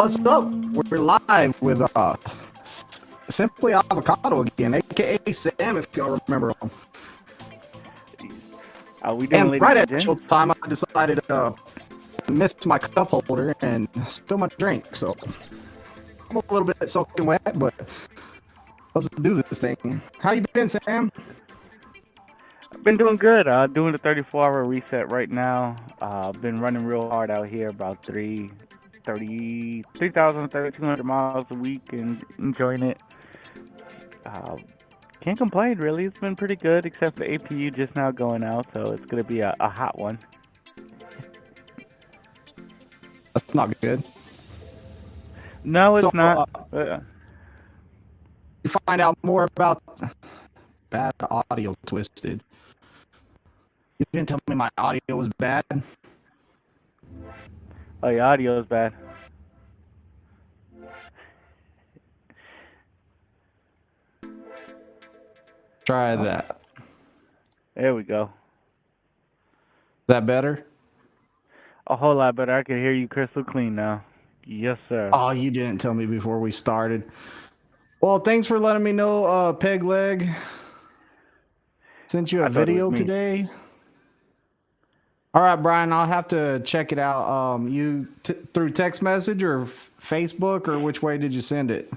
What's up? We're live with Simply Avocado again, aka Sam, if y'all remember him. How we doing, And ladies right and at gents? showtime, I decided to miss my cup holder and spill my drink. So I'm a little bit soaking wet, but let's do this thing. How you been, Sam? I've been doing good. Doing the 34-hour reset right now. Been running real hard out here, about 3,200 miles a week, and enjoying it. Uh, can't complain, really. It's been pretty good, except for APU just now going out, so it's gonna be a hot one. That's not good. No, So it's not. you find out more about bad audio twisted. You didn't tell me my audio was bad. Oh, your audio is bad. Try Oh, that. there we go. Is that better? A whole lot better. I can hear you crystal clean now. Yes, sir. Oh, you didn't tell me before we started. Well, thanks for letting me know, Peg Leg. Sent you a I thought it was video me. today. All right, Brian, I'll have to check it out. You through text message or Facebook, or which way did you send it?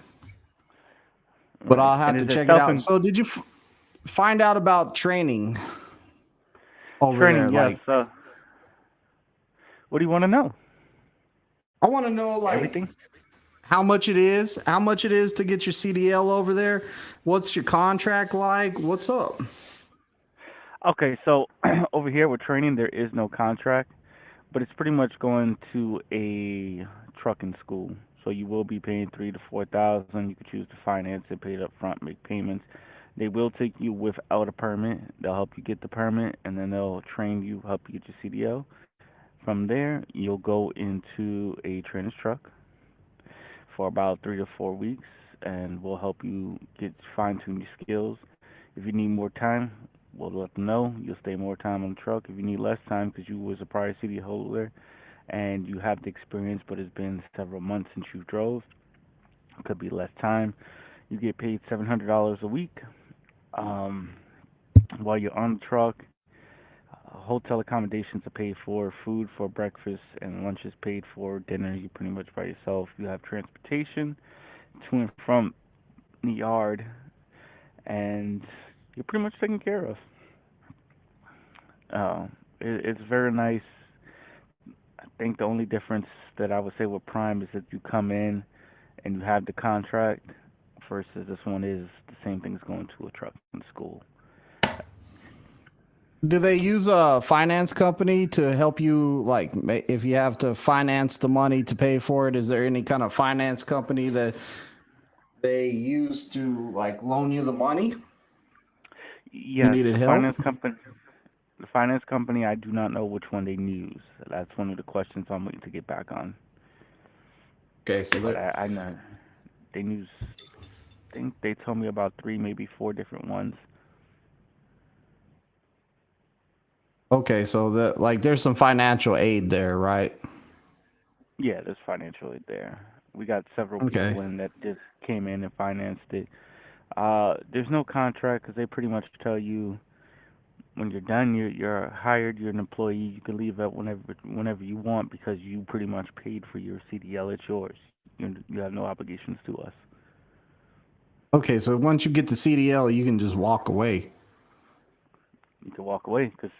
But Right. I'll have And to is it check it self out. So, did you find out about training over there? training? Yes. Like, What do you want to know? I want to know, like, Everything? how much it is, to get your CDL over there. What's your contract like? What's up? Okay, so over here with training, there is no contract, but it's pretty much going to a trucking school. So you will be paying 3 to 4 thousand. You could choose to finance it, pay it up front, make payments. They will take you without a permit. They'll help you get the permit, and then they'll train you, help you get your CDL. From there, you'll go into a trainer's truck for about 3 to 4 weeks, and we'll help you get fine tune your skills. If you need more time, we'll let them know. You'll stay more time on the truck. If you need less time because you was a prior city holder and you have the experience, but it's been several months since you drove, it could be less time. You get paid $700 a week um, while you're on the truck. Hotel accommodations are paid for, food for breakfast and lunch is paid for, dinner you pretty much by yourself. You have transportation to and from the yard, and you're pretty much taken care of. It's very nice. I think the only difference that I would say with Prime is that you come in and you have the contract versus this one is the same thing as going to a trucking school. Do they use a finance company to help you? Like, if you have to finance the money to pay for it, is there any kind of finance company that they use to like loan you the money? You Yes, needed the help? finance company. The finance company, I do not know which one they use. That's one of the questions I'm waiting to get back on. Okay, so But there. I know they use. I think they told me about three, maybe four different ones. Okay, so that like there's some financial aid there, right? Yeah, there's financial aid there. We got several Okay. people in that just came in and financed it. There's no contract because they pretty much tell you when you're done, you're hired, you're an employee. You can leave at whenever you want because you pretty much paid for your CDL. It's yours. You have no obligations to us. Okay, so once you get the CDL, you can just walk away. You can walk away because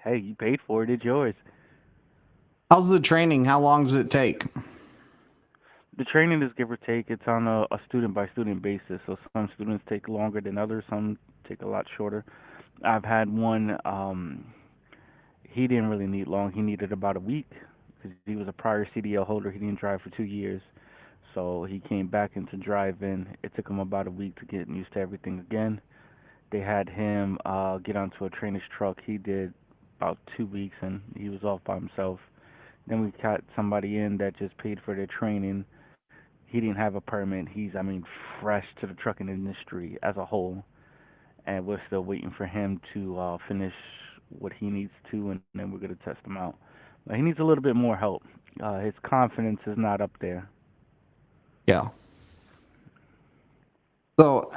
hey, you paid for it. It's yours. How's the training? How long does it take? The training is give or take. It's on a student by student basis. So some students take longer than others. Some take a lot shorter. I've had one. He didn't really need long. He needed about a week because he was a prior CDL holder. He didn't drive for 2 years, so he came back into driving. It took him about a week to get used to everything again. They had him get onto a trainer's truck. He did about 2 weeks, and he was off by himself. Then we got somebody in that just paid for their training. He didn't have a permit. I mean, fresh to the trucking industry as a whole, and we're still waiting for him to finish what he needs to, and then we're gonna test him out. He needs a little bit more help. His confidence is not up there. Yeah. So,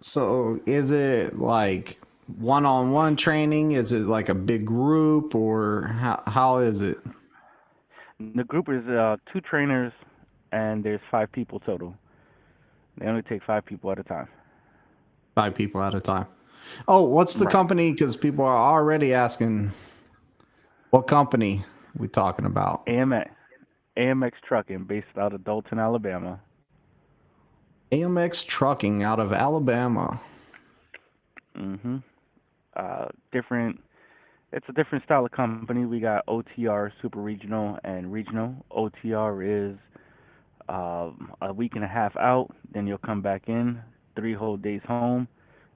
so is it like one-on-one training? Is it like a big group, or how is it? The group is two trainers, and there's 5 people total. They only take 5 people at a time. 5 people at a time. Oh, what's the Right. company? Because people are already asking what company we talking about. AMX Trucking, based out of Dalton, Alabama. AMX Trucking out of Alabama. hmm Different. It's a different style of company. We got OTR, super regional, and regional. OTR is a week and a half out, then you'll come back in, 3 whole days home,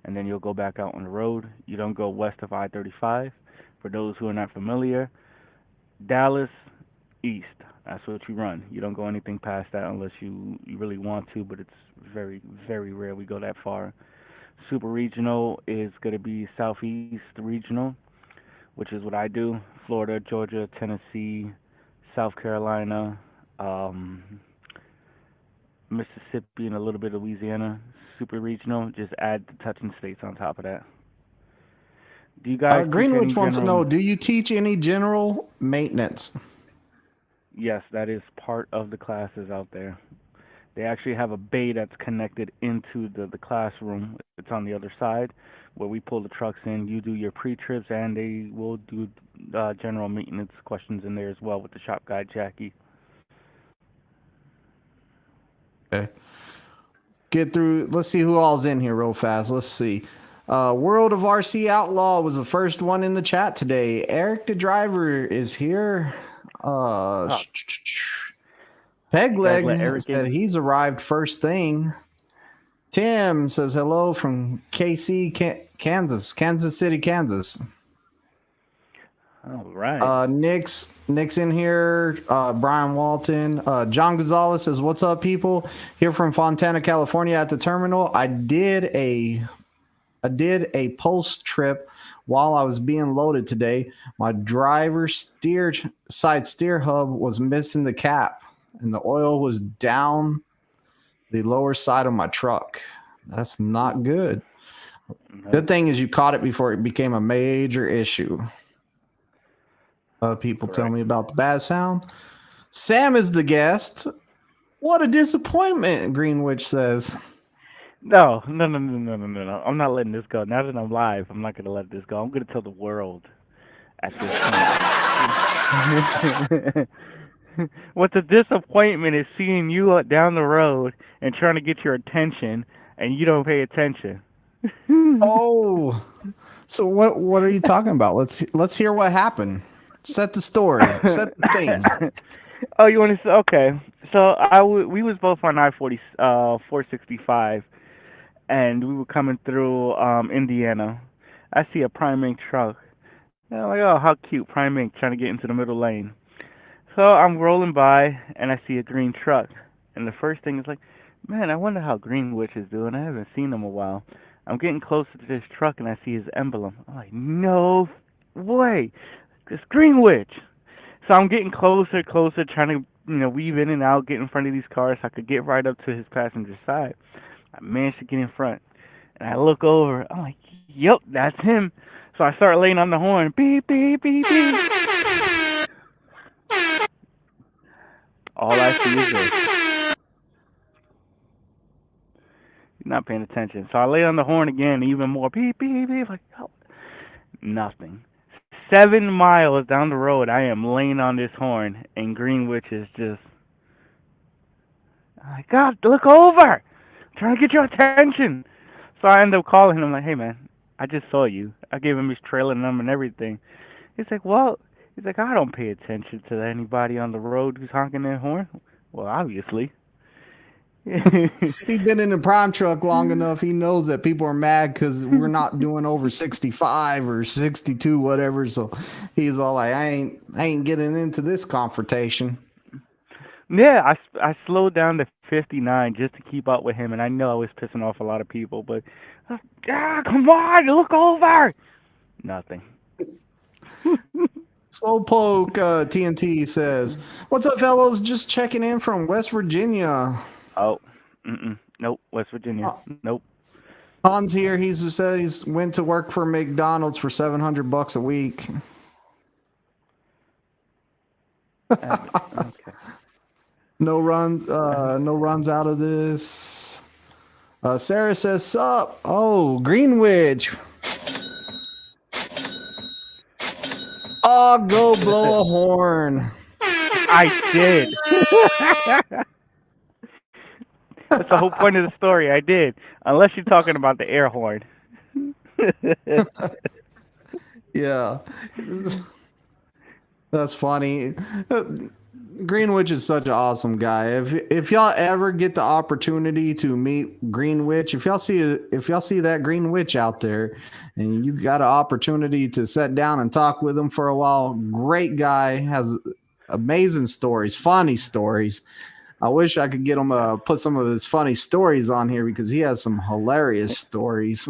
and then you'll go back out on the road. You don't go west of I-35. For those who are not familiar, Dallas east. That's what you run. You don't go anything past that unless you really want to, but it's very very rare we go that far. Super regional is going to be southeast regional, which is what I do. Florida, Georgia, Tennessee, South Carolina, um, Mississippi, and a little bit of Louisiana. Super regional. Just add the touching states on top of that. Do you guys teach any Greenwich wants to general? know: do you teach any general maintenance? Yes, that is part of the classes out there. They actually have a bay that's connected into the classroom. It's on the other side where we pull the trucks in. You do your pre-trips, and they will do general maintenance questions in there as well with the shop guide Jackie. Okay. Get through. Let's see who all's in here real fast. Let's see. World of RC Outlaw was the first one in the chat today. Eric the driver is here. Uh, Oh, you guys let Pegleg Eric in? said he's arrived first thing. Tim says hello from KC, Kansas City, Kansas. All right. Nick's in here. Brian Walton. John Gonzalez says, "What's up, people? Here from Fontana, California, at the terminal. I did a post trip while I was being loaded today. My driver's side steer hub was missing the cap, and the oil was down the lower side of my truck. That's not good. Good Nope. thing is you caught it before it became a major issue." People tell Correct. me about the bad sound. Sam is the guest. What a disappointment, Greenwich says. No, no, no, no, no, no, no, no. I'm not letting this go. Now that I'm live, I'm not gonna let this go. I'm gonna tell the world at this point. What's a disappointment is seeing you down the road and trying to get your attention, and you don't pay attention. Oh, so what are you talking about? Let's hear what happened. Set the story. Set the thing. Oh, you want to say? Okay. So we was both on I-40 465, and we were coming through Indiana. I see a Prime Inc truck. And I'm like, oh, how cute, Prime Inc trying to get into the middle lane. So I'm rolling by, and I see a green truck. And the first thing is like, man, I wonder how Greenwich is doing. I haven't seen him in a while. I'm getting closer to this truck, and I see his emblem. I'm like, no way, it's Greenwich. So I'm getting closer, closer, trying to weave in and out, get in front of these cars so I could get right up to his passenger side. I managed to get in front, and I look over. I'm like, yep, that's him. So I start laying on the horn, beep, beep, beep, beep. All I see is this. You're not paying attention. So I lay on the horn again, even more, beep, beep, beep. Like, oh, nothing. 7 miles down the road, I am laying on this horn, and Greenwich is just, I'm like, God, look over! I'm trying to get your attention. So I end up calling him, like, hey, man, I just saw you. I gave him his trailer number and everything. He's like, well, I don't pay attention to anybody on the road who's honking their horn. Well, obviously. He's been in the prime truck long enough. He knows that people are mad because we're not doing over 65 or 62, whatever. So he's all like, I ain't getting into this confrontation. Yeah, I slowed down to 59 just to keep up with him, and I know I was pissing off a lot of people, but come on, look over. Nothing. Slowpoke TNT says, "What's up, fellows? Just checking in from West Virginia. Oh, nope. West Virginia. Uh, Nope. Hans here. He's said he's went to work for McDonald's for $700 a week. Okay. No runs out of this. Sarah says, "Sup? Oh, Greenwich. Oh, go blow a horn." I did. That's the whole point of the story. I did, unless you're talking about the air horn. Yeah, that's funny. Greenwich is such an awesome guy. If y'all ever get the opportunity to meet Greenwich, if y'all see that Greenwich out there, and you got an opportunity to sit down and talk with him for a while, great guy, has amazing stories, funny stories. I wish I could get him put some of his funny stories on here because he has some hilarious stories.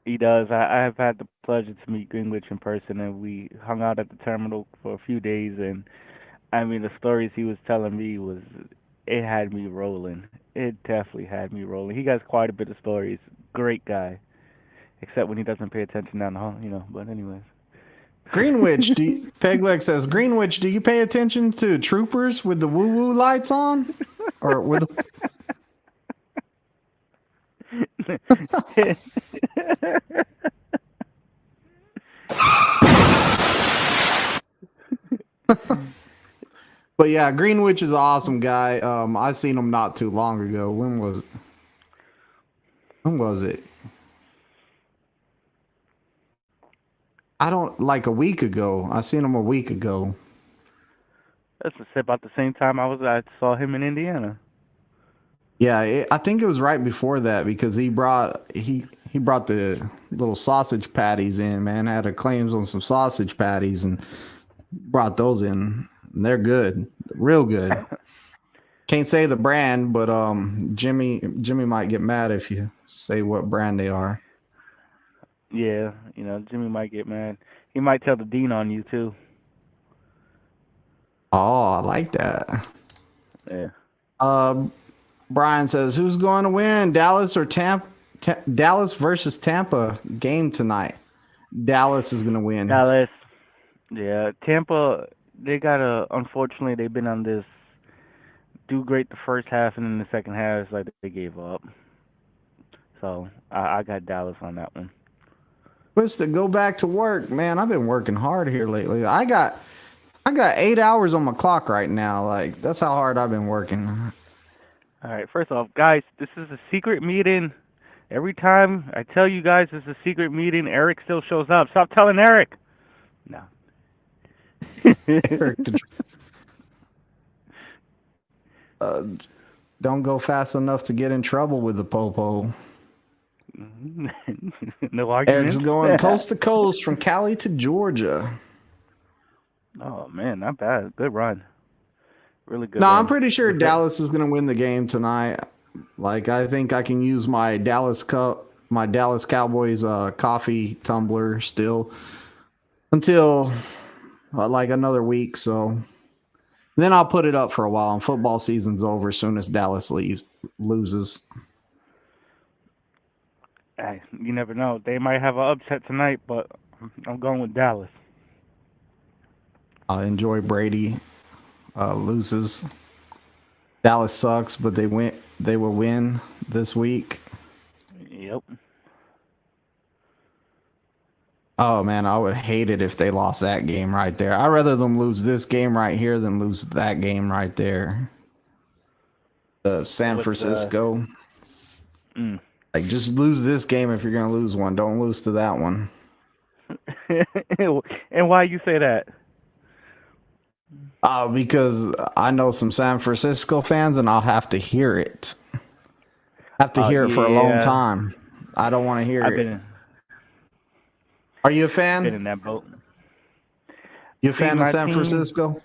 He does. I have had the pleasure to meet Greenwich in person, and we hung out at the terminal for a few days. And I mean, the stories he was telling me it had me rolling. It definitely had me rolling. He has quite a bit of stories. Great guy, except when he doesn't pay attention down the hall, But anyways. Greenwich, Pegleg says, Greenwich, do you pay attention to troopers with the woo woo lights on, or with? But yeah, Greenwich is an awesome guy. I seen him not too long ago. When was it? I don't like a week ago. I seen him a week ago. That's about the same time I saw him in Indiana. Yeah, I think it was right before that because he brought the little sausage patties in. Man, had a claims on some sausage patties and brought those in. And they're good, real good. Can't say the brand, but Jimmy might get mad if you say what brand they are. Yeah, Jimmy might get mad. He might tell the dean on you too. Oh, I like that. Yeah. Brian says, "Who's going to win, Dallas or Tampa? Dallas versus Tampa game tonight. Dallas is going to win." Dallas. Yeah, Tampa. Unfortunately, they've been on this do great the first half, and then the second half it's like they gave up. So I got Dallas on that one. Twisted, go back to work, man. I've been working hard here lately. I got 8 hours on my clock right now. Like, that's how hard I've been working. All right. First off, guys, this is a secret meeting. Every time I tell you guys it's a secret meeting, Eric still shows up. Stop telling Eric. No. Don't go fast enough to get in trouble with the popo. No argument. Eric's going coast to coast from Cali to Georgia. Oh man, not bad. Good run. Really good. No, run. I'm pretty sure Dallas is going to win the game tonight. Like, I think I can use my Dallas Cowboys coffee tumbler still until like another week. So then I'll put it up for a while, and football season's over as soon as Dallas loses. Hey, you never know. They might have an upset tonight, but I'm going with Dallas. I enjoy Brady loses. Dallas sucks, but they will win this week. Yep. Oh man, I would hate it if they lost that game right there. I'd rather them lose this game right here than lose that game right there. San Francisco. Like, just lose this game if you're gonna lose one. Don't lose to that one. And why you say that? Because I know some San Francisco fans, and I'll have to hear it. It for a long time. I don't want to hear it. Are you a fan? Been in that boat. You a fan of San Francisco?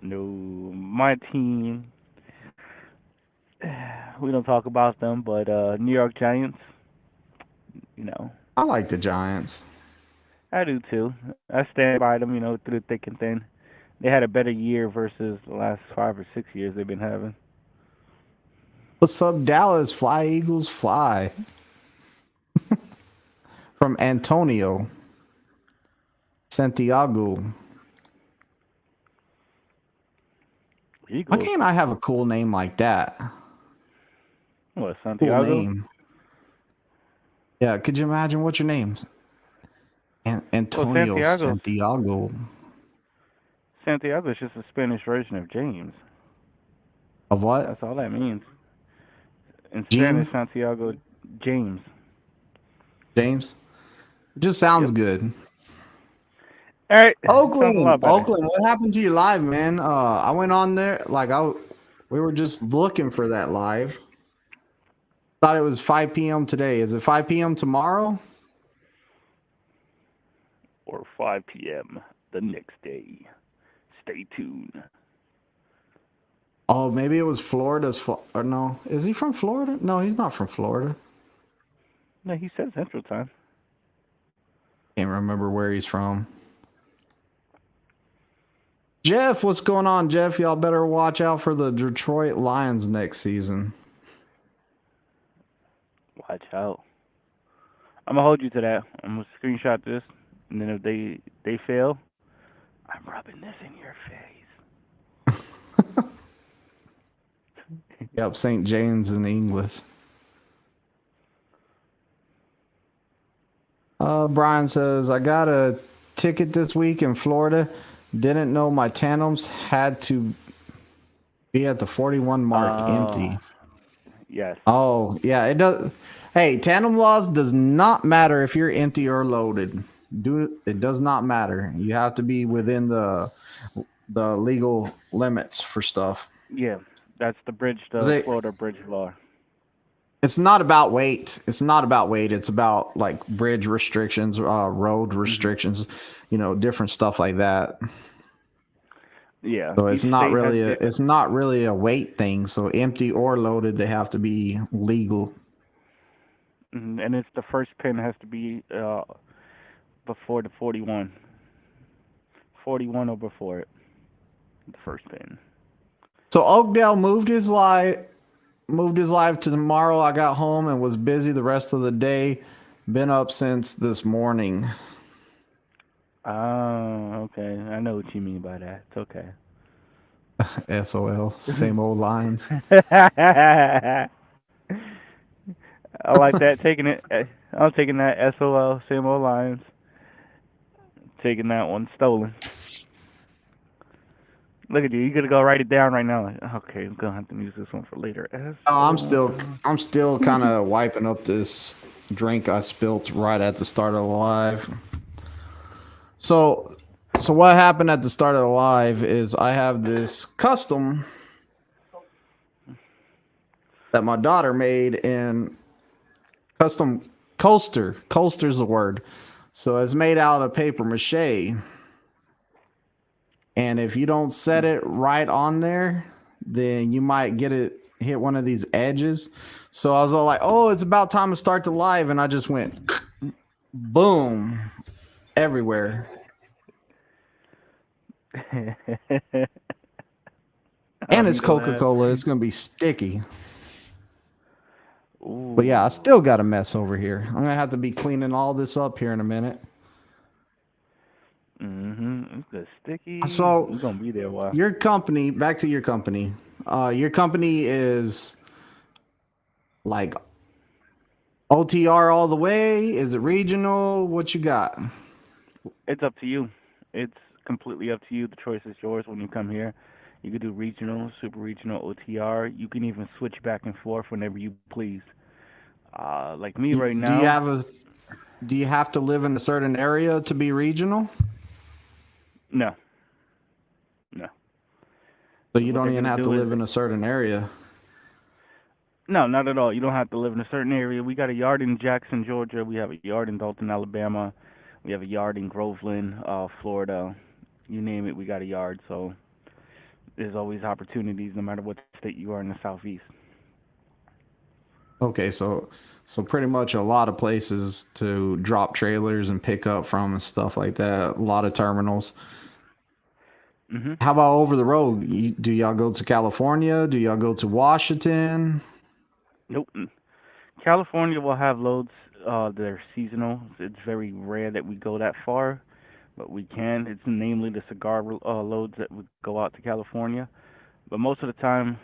No, my team. We don't talk about them, but New York Giants. I like the Giants. I do too. I stand by them, through thick and thin. They had a better year versus the last 5 or 6 years they've been having. What's up, Dallas? Fly Eagles fly. From Antonio Santiago. Why Eagles. can't I have a cool name like that? What, Cool Santiago? name. Yeah, could you imagine what's your name? Antonio Santiago's Santiago. Santiago is just a Spanish version of James. Of what? That's all that means. In Spanish, Gene? Santiago James. James? It just sounds Yep. good. All right. Sounds a Oakland, lot better. Oakland, what happened to your live, man? I went on there, we were just looking for that live. Thought it was 5 p.m. today. Is it 5 p.m. tomorrow? Or 5 p.m. the next day. Stay tuned. Oh, maybe it was or no. Is he from Florida? No, he's not from Florida. No, he said Central Time. Can't remember where he's from. Jeff, what's going on, Jeff? Y'all better watch out for the Detroit Lions next season. Watch out. I'm gonna hold you to that. I'm gonna screenshot this, and then if they fail, I'm rubbing this in your face. Yep, St. James in English. Brian says, I got a ticket this week in Florida. Didn't know my tandems had to be at the 41 mark empty. Yes. Oh, yeah, it does. Hey, tandem laws does not matter if you're empty or loaded. It does not matter. You have to be within the legal limits for stuff. Yeah, that's the Florida bridge law. It's not about weight. It's about like bridge restrictions, road restrictions, different stuff like that. Yeah. So it's not really a weight thing. So empty or loaded, they have to be legal. And it's the first pin has to be before the 41. 41 or before it. The first pin. So Oakdale moved his live to tomorrow. I got home and was busy the rest of the day. Been up since this morning. Oh, okay. I know what you mean by that. It's okay. SOL, same old lines. I like that. I'm taking that SOL, same old lines. Taking that one, stolen. Look at you. You gotta go write it down right now. Okay, I'm gonna have to use this one for later. I'm still kind of wiping up this drink I spilt right at the start of the live. So what happened at the start of the live is I have this custom that my daughter made in custom coaster. Coaster's the word. So it's made out of paper mache. And if you don't set it right on there, then you might hit one of these edges. So I was all like, oh, it's about time to start the live. And I just went boom everywhere. And it's Coca-Cola. It's going to be sticky. Ooh. But yeah, I still got a mess over here. I'm going to have to be cleaning all this up here in a minute. It's the sticky. So you're going to be there a while. Back to your company. Your company is like OTR all the way? Is it regional? What you got? It's up to you. It's completely up to you. The choice is yours when you come here. You can do regional, super regional, OTR. You can even switch back and forth whenever you please. Like me right now. Do you have to live in a certain area to be regional? No. So you don't even have to live in a certain area? No, not at all. You don't have to live in a certain area. We got a yard in Jackson, Georgia. We have a yard in Dalton, Alabama. We have a yard in Groveland, Florida. You name it, we got a yard. So there's always opportunities no matter what state you are in the Southeast. Okay, so pretty much a lot of places to drop trailers and pick up from and stuff like that. A lot of terminals. How about over the road? Do y'all go to California? Do y'all go to Washington? Nope. California will have loads that are seasonal. It's very rare that we go that far, but we can. It's namely the cigar loads that would go out to California. But most of the time,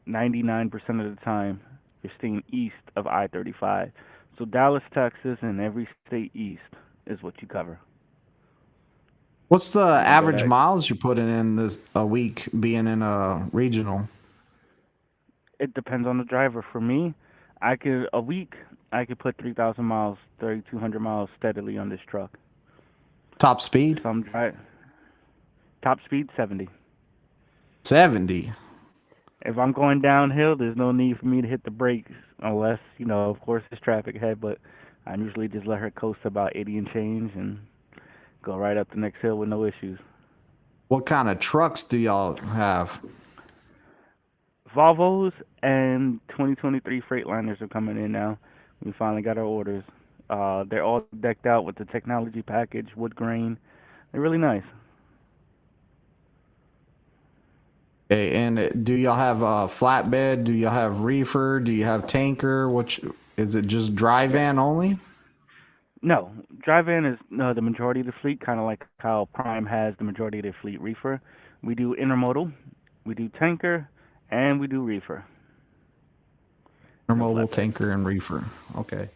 99% of the time, you're staying east of I-35. So Dallas, Texas, and every state east is what you cover. What's the You can go average that. miles you're putting in this a week being in a regional? It depends on the driver. For me, I could a week I could put 3,000 miles, 3,200 miles steadily on this truck. Top speed? Some drive top speed 70. 70. If I'm going downhill, there's no need for me to hit the brakes unless, of course, there's traffic ahead. But I usually just let her coast about 80 and change and go right up the next hill with no issues. What kind of trucks do y'all have? Volvos and 2023 Freightliners are coming in now. We finally got our orders. They're all decked out with the technology package, wood grain. They're really nice. Okay, and do y'all have a flatbed? Do y'all have reefer? Do you have tanker? Which is it just dry van only? No, dry van is the majority of the fleet, kind of like how Prime has the majority of their fleet reefer. We do intermodal, we do tanker, and we do reefer. No Intermodal, flatbed. tanker, and reefer. Okay.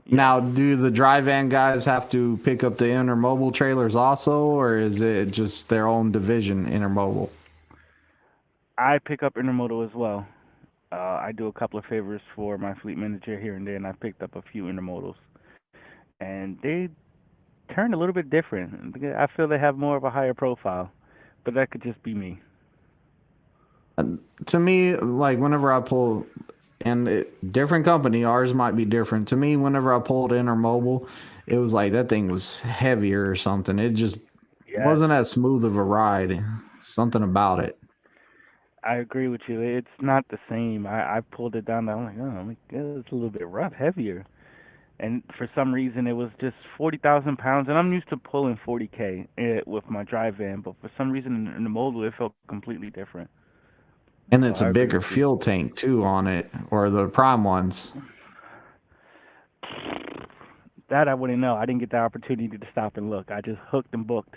Yes. Now, do the dry van guys have to pick up the intermobile trailers also, or is it just their own division, intermobile? I pick up intermodal as well. I do a couple of favors for my fleet manager here and there, and I picked up a few intermodals. And they turn a little bit different. I feel they have more of a higher profile, but that could just be me. To me, like whenever I pull, and different company, ours might be different. To me, whenever I pulled intermobile, it was like that thing was heavier or something. It just Yes, wasn't as smooth of a ride. Something about it. I agree with you. It's not the same. I pulled it down. I'm like, oh, it's a little bit rough, heavier. And for some reason, it was just 40,000 pounds. And I'm used to pulling 40K with my drive van, but for some reason in the modal, it felt completely different. And So it's a I agree bigger with you. fuel tank too on it, or the prime ones. That I wouldn't know. I didn't get the opportunity to stop and look. I just hooked and booked.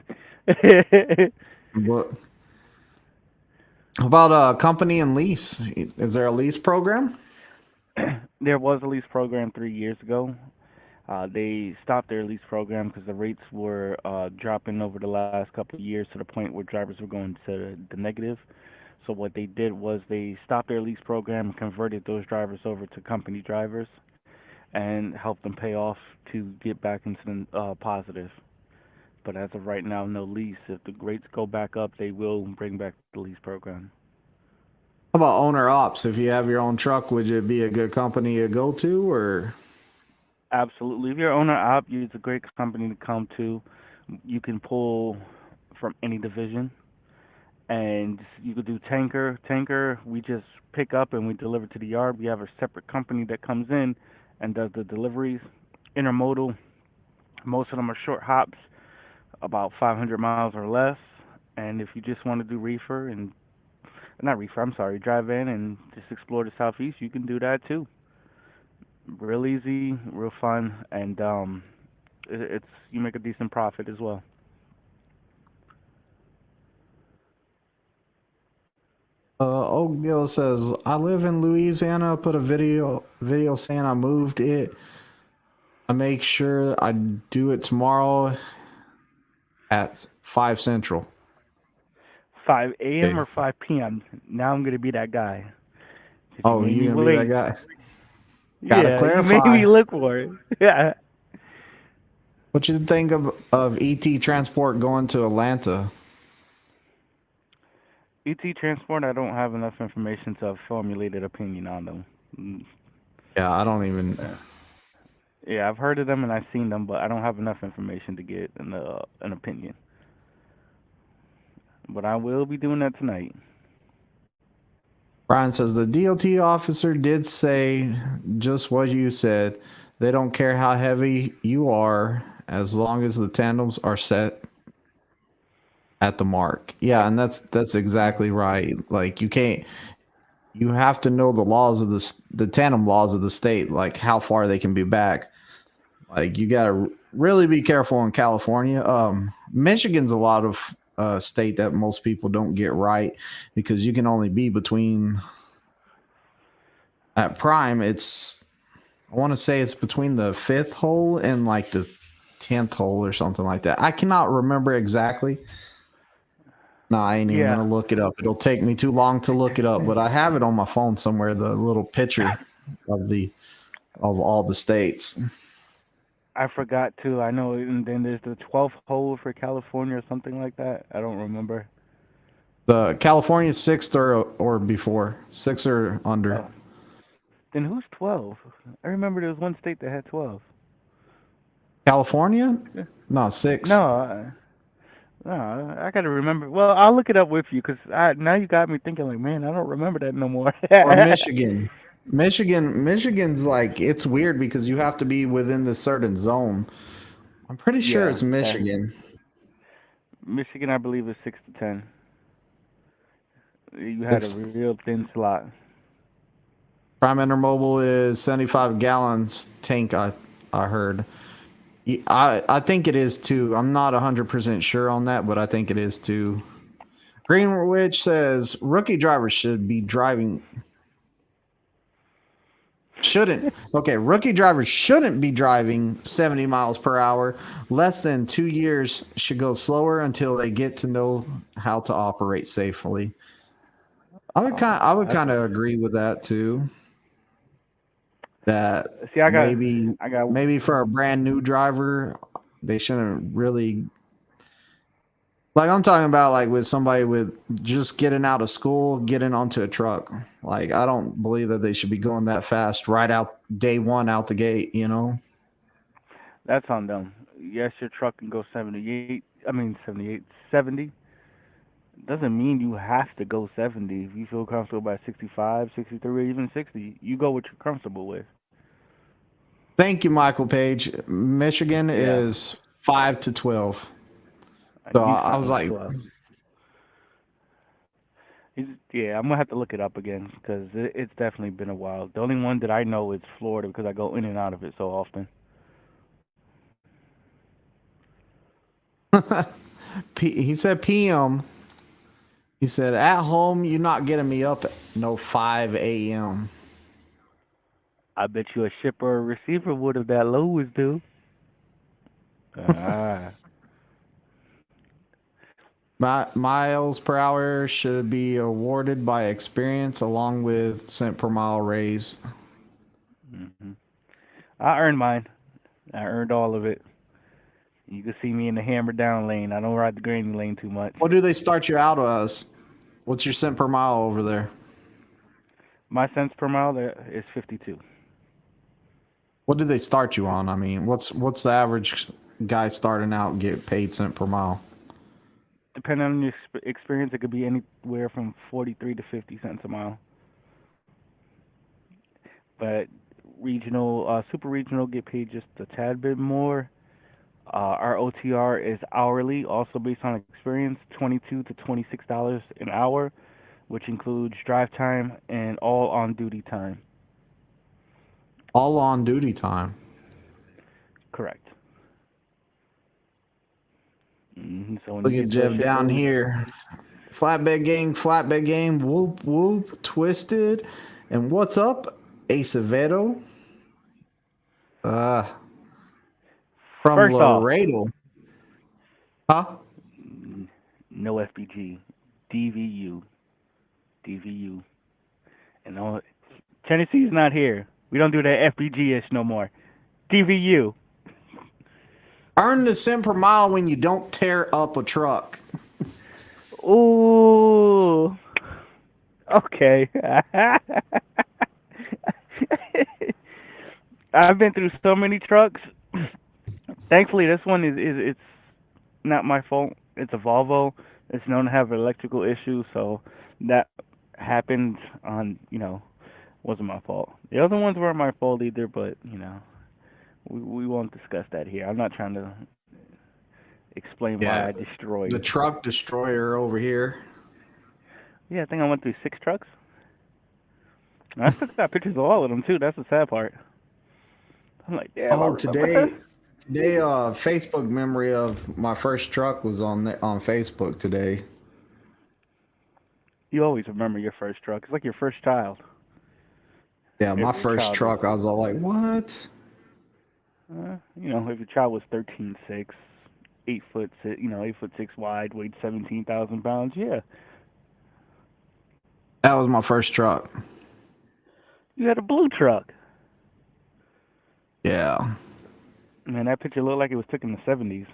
What about company and lease? Is there a lease program? There was a lease program 3 years ago. They stopped their lease program because the rates were dropping over the last couple of years to the point where drivers were going to the negative. So what they did was they stopped their lease program and converted those drivers over to company drivers and helped them pay off to get back into the positive. But as of right now, no lease. If the rates go back up, they will bring back the lease program. How about owner ops? If you have your own truck, would it be a good company to go to, or Absolutely. If you're owner op, it's a great company to come to. You can pull from any division, and you could do tanker. Tanker, we just pick up and we deliver to the yard. We have a separate company that comes in and does the deliveries. Intermodal, most of them are short hops, about 500 miles or less. And if you just want to do reefer and not reefer, I'm sorry, drive in and just explore the southeast, you can do that too. Real easy, real fun, and it's you make a decent profit as well. Oakdale says I live in Louisiana. Put a video saying I moved it. I make sure I do it tomorrow at 5 Central. 5 a.m. Okay. or 5 p.m. Now I'm gonna be that guy. 'Cause you Oh, made you me gonna be that wait. guy? Gotta Yeah, you made clarify. me look for it. Yeah. What you think of ET Transport going to Atlanta? ET Transport, I don't have enough information to formulate an opinion on them. Mm, Yeah, I don't even. uh, Yeah, I've heard of them and I've seen them, but I don't have enough information to get an opinion. But I will be doing that tonight. Brian says the DOT officer did say just what you said. They don't care how heavy you are as long as the tandems are set at the mark. Yeah, and that's exactly right. Like you have to know the laws of the tandem laws of the state, like how far they can be back. Like you got to really be careful in California. Michigan's a lot of state that most people don't get right because you can only be between at prime. I want to say it's between the fifth hole and like the 10th hole or something like that. I cannot remember exactly. No, I ain't even Yeah, gonna look it up. It'll take me too long to look it up, but I have it on my phone somewhere. The little picture of all the states. I forgot too. I know, and then there's the 12th hole for California or something like that. I don't remember. The California sixth or before six or under. Oh, then who's 12? I remember there was one state that had 12. California? Yeah. No, six. No, no, I gotta remember. Well, I'll look it up with you because now you got me thinking like, man, I don't remember that no more. Or Michigan. Michigan's like it's weird because you have to be within the certain zone. I'm pretty sure Yeah, it's Michigan. Michigan, I believe is 6 to 10. You had a Six, real thin slot. Prime Intermobile is 75 gallons tank. I heard. I think it is too. I'm not 100% sure on that, but I think it is too. Greenwich says rookie drivers should be driving. Shouldn't. Okay, rookie drivers shouldn't be driving 70 miles per hour. Less than 2 years should go slower until they get to know how to operate safely. I would That's kind of agree with that too. That see, I got. maybe for a brand new driver, they shouldn't really like I'm talking about like with somebody with just getting out of school, getting onto a truck. Like I don't believe that they should be going that fast right out day one out the gate, you know? That's on them. Yes, your truck can go 78. I mean 78, 70. Doesn't mean you have to go 70. If you feel comfortable by 65, 63, or even 60, you go what you're comfortable with. Thank you, Michael Page. Michigan Yeah, is 5 to 12. So he's I was counting like, 12. Yeah, I'm gonna have to look it up again because it's definitely been a while. The only one that I know is Florida because I go in and out of it so often. he said PM. He said, at home, you're not getting me up at no 5 a.m. I bet you a shipper or receiver would have that Lowe's do. Ah, Miles per hour should be awarded by experience along with cent per mile raise. hmm I earned mine. I earned all of it. You can see me in the hammer down lane. I don't ride the granny lane too much. What do they start you out as? What's your cent per mile over there? My cents per mile there is 52. What do they start you on? I mean, what's the average guy starting out get paid cent per mile? Depending on your experience, it could be anywhere from 43 to 50 cents a mile. But regional, super regional get paid just a tad bit more. Our OTR is hourly, also based on experience, $22 to $26 an hour, which includes drive time and all on duty time. All on duty time. Correct. So when Look you at get the Jeff down shippers, here. Flatbed gang, whoop whoop, twisted. And what's up, Acevedo? Uh from first off, Laredo. Huh? no FBG, DVU, DVU, and all. Tennessee's not here. We don't do that FBG ish no more. DVU. Earn the cent per mile when you don't tear up a truck. Ooh. Okay. I've been through so many trucks. Thankfully, this one is it's not my fault. It's a Volvo. It's known to have electrical issues, so that happened on wasn't my fault. The other ones weren't my fault either, but we won't discuss that here. I'm not trying to explain why Yeah, I the destroyed. truck destroyer over here. Yeah, I think I went through 6 trucks. And I still got pictures of all of them too. That's the sad part. I'm like, damn, I Oh, remember her. today, Facebook memory of my first truck was on Facebook today. You always remember your first truck. It's like your first child. Yeah, my If your first child was, truck, I was all like, "What?" if your child was 13'6", 8 foot, 8'6" wide, weighed 17,000 pounds, yeah, That was my first truck. you had a blue truck. Yeah. Man, that picture looked like it was took in the 70s.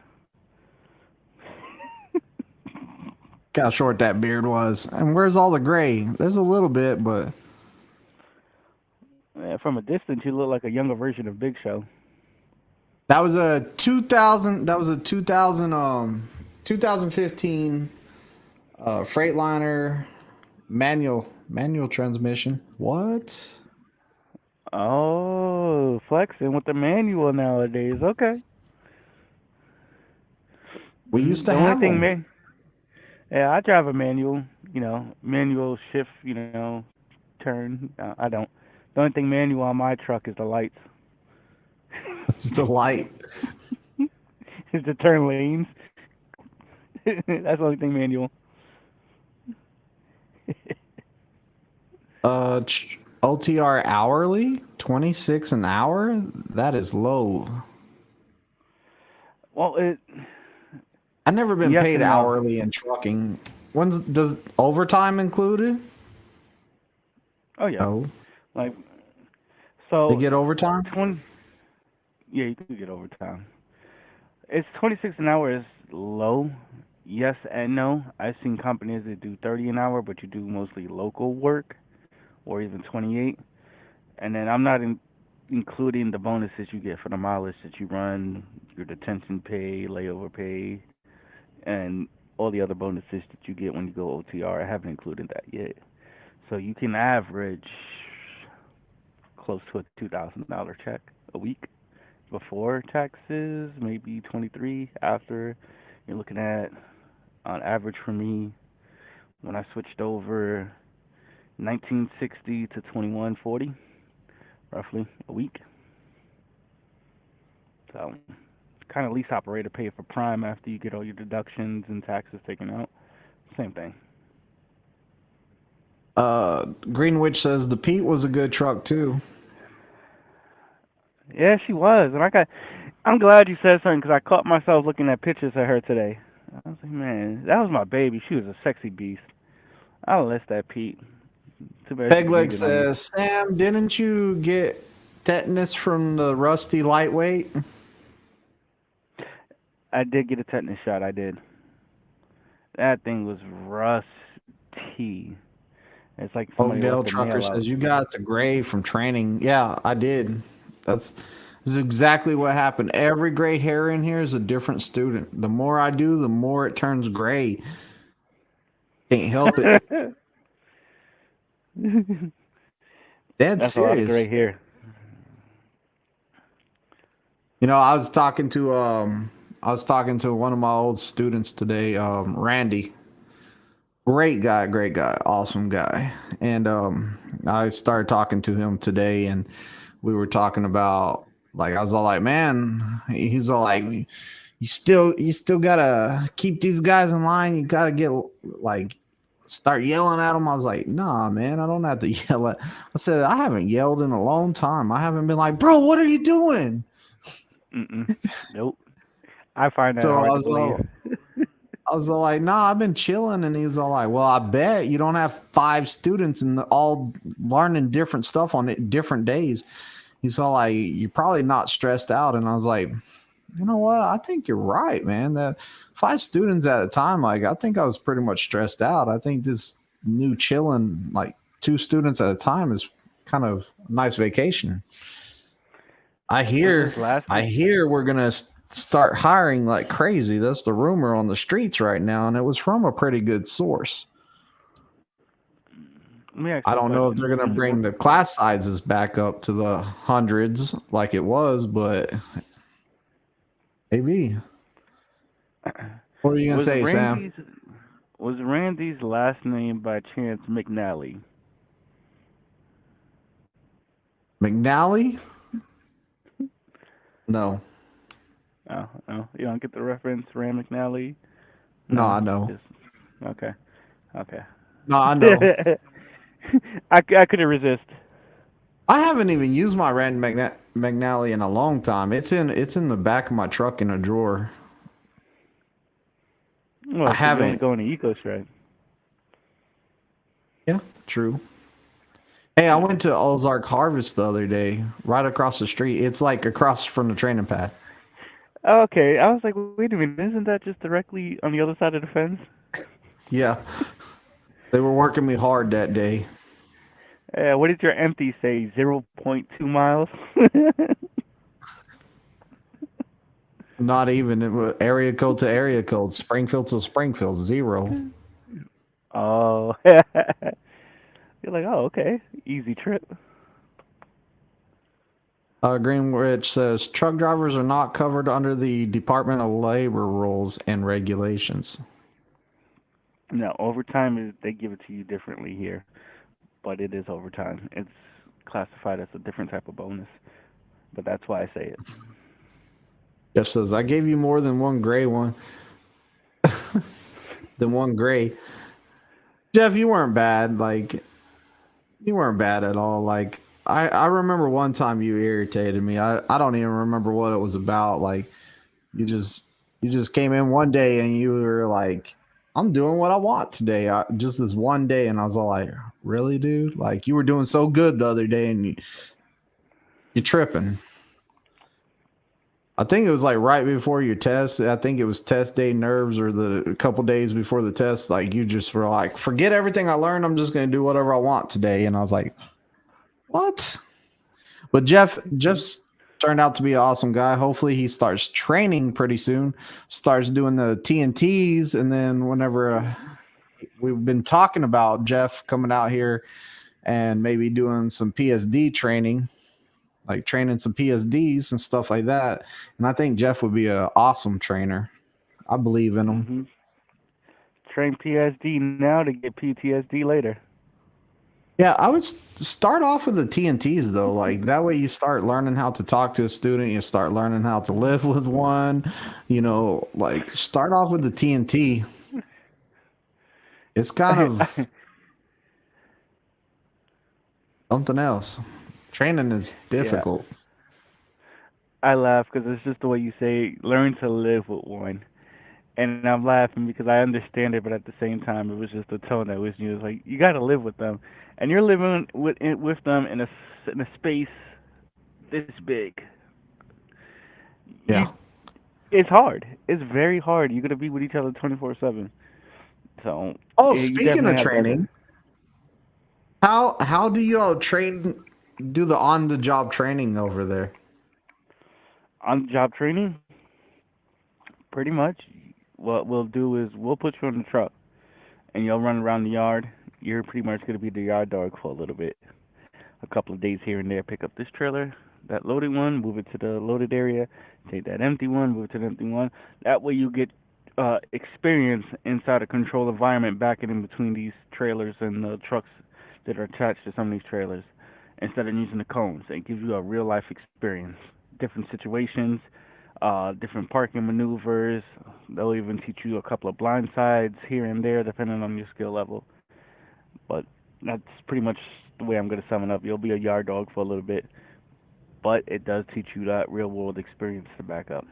Look how short that beard was. And where's all the gray? There's a little bit, but Man, from a distance, you look like a younger version of Big Show. that was a 2000. That was a 2015 Freightliner manual transmission. What? Oh, flexing with the manual nowadays. Okay. We used to The only have thing, them. man, yeah, I drive a manual. Manual shift. Turn. I don't. The only thing manual on my truck is the lights. It's the light. Is the turn lanes. That's the only thing manual. OTR hourly, 26 an hour. That is low. Well, I've never been yes paid and no. hourly in trucking. When's does overtime included? Oh yeah. No, Like they so, get overtime. 20. Yeah, you could get overtime. It's 26 an hour is low. Yes and no. I've seen companies that do 30 an hour, but you do mostly local work, or even 28. And then I'm not including the bonuses you get for the mileage that you run, your detention pay, layover pay, and all the other bonuses that you get when you go OTR. I haven't included that yet. So you can average close to a $2,000 check a week before taxes, maybe 23 after. You're looking at, on average for me, when I switched over, 1960 to 2140, roughly a week. So, kind of lease operator pay for prime after you get all your deductions and taxes taken out. Same thing. Greenwich says the Pete was a good truck too. Yeah, she was, and I'm glad you said something because I caught myself looking at pictures of her today. I was like, man, that was my baby. She was a sexy beast. I'll list that Pete. Too bad she Pegleg cheated on me. says, Sam, didn't you get tetanus from the rusty lightweight? I did get a tetanus shot. I did. That thing was rusty. It's like somebody Oakdale left a Trucker nail out. says, you got the gray from training. Yeah, I did. That's This is exactly what happened. Every gray hair in here is a different student. The more I do, the more it turns gray. Can't help it. Dead That's a lot of gray serious. hair. I was talking to one of my old students today, Randy. Great guy, awesome guy. And I started talking to him today, and we were talking about, like, I was all like, man, he's all like, you still gotta keep these guys in line. You gotta get, like, start yelling at them. I was like, nah, man, I don't have to yell at. I said, I haven't yelled in a long time. I haven't been like, bro, what are you doing? Mm-mm. Nope. I find that So hard to believe. I was all like, nah, I've been chilling. And he was all like, well, I bet you don't have 5 students and all learning different stuff on different days. He's all like, you're probably not stressed out. And I was like, you know what? I think you're right, man. That 5 students at a time, like, I think I was pretty much stressed out. I think this new chilling, like 2 students at a time, is kind of a nice vacation. I Was hear, this last I week? hear we're gonna start hiring like crazy. That's the rumor on the streets right now, and it was from a pretty good source. Let me ask I you a don't know if question. they're gonna bring the class sizes back up to the hundreds like it was, but maybe. What are you gonna Was say, Sam? Randy's last name by chance McNally? McNally? No. Oh, oh, you don't get the reference, Rand McNally? No, No, I know. just okay, okay. No, I know. I couldn't resist. I haven't even used my McNally in a long time. It's in the back of my truck in a drawer. I Well, so you only haven't. go on the Eco Stride. Yeah, true. Hey, I went to Ozark Harvest the other day, right across the street. It's like across from the training pad. Okay, I was like, wait a minute, isn't that just directly on the other side of the fence? Yeah, they were working me hard that day. What did your empty say? 0.2 miles? Not even it was area code to area code, Springfield to Springfield, 0. Oh, you're like, oh, okay, easy trip. Greenwich says truck drivers are not covered under the Department of Labor rules and regulations. No, overtime is they give it to you differently here, but it is overtime. It's classified as a different type of bonus, but that's why I say it. Jeff says I gave you more than one gray one, than one gray. Jeff, you weren't bad. Like you weren't bad at all. Like I remember one time you irritated me. I don't even remember what it was about. Like you just you just came in one day and you were like, I'm doing what I want today. Just this one day, and I was all like, really, dude? Like you were doing so good the other day, and you tripping. I think it was like right before your test. I think it was test day nerves or the couple days before the test. Like you just were like, forget everything I learned. I'm just going to do whatever I want today. And I was like, what? But Jeff's turned out to be an awesome guy. Hopefully he starts training pretty soon, starts doing the TNTs. And then whenever we've been talking about Jeff coming out here and maybe doing some PSD training, like training some PSDs and stuff like that. And I think Jeff would be an awesome trainer. I believe in him. Hmm. Train PSD now to get PTSD later. Yeah, I would start off with the TNTs though. Like that way you start learning how to talk to a student, you start learning how to live with one, like start off with the TNT. It's kind of something else. Training is Yeah, difficult. I laugh because it's just the way you say learn to live with one. And I'm laughing because I understand it, but at the same time, it was just the tone that was used. Like you got to live with them, and you're living with them in a space this big. You, Yeah. it's hard. It's very hard. You're gonna be with each other 24/7. So Oh, you speaking definitely of have to. training, how do you all train do the on the job training over there? On job training, pretty much. What we'll do is we'll put you in the truck, and you'll run around the yard. You're pretty much gonna be the yard dog for a little bit. A couple of days here and there, pick up this trailer, that loaded one, move it to the loaded area, take that empty one, move it to the empty one. That way you get experience inside a controlled environment back in between these trailers and the trucks that are attached to some of these trailers instead of using the cones. It gives you a real life experience, different situations, different parking maneuvers. They'll even teach you a couple of blind sides here and there depending on your skill level. But that's pretty much the way I'm going to sum it up. You'll be a yard dog for a little bit, but it does teach you that real world experience to back up.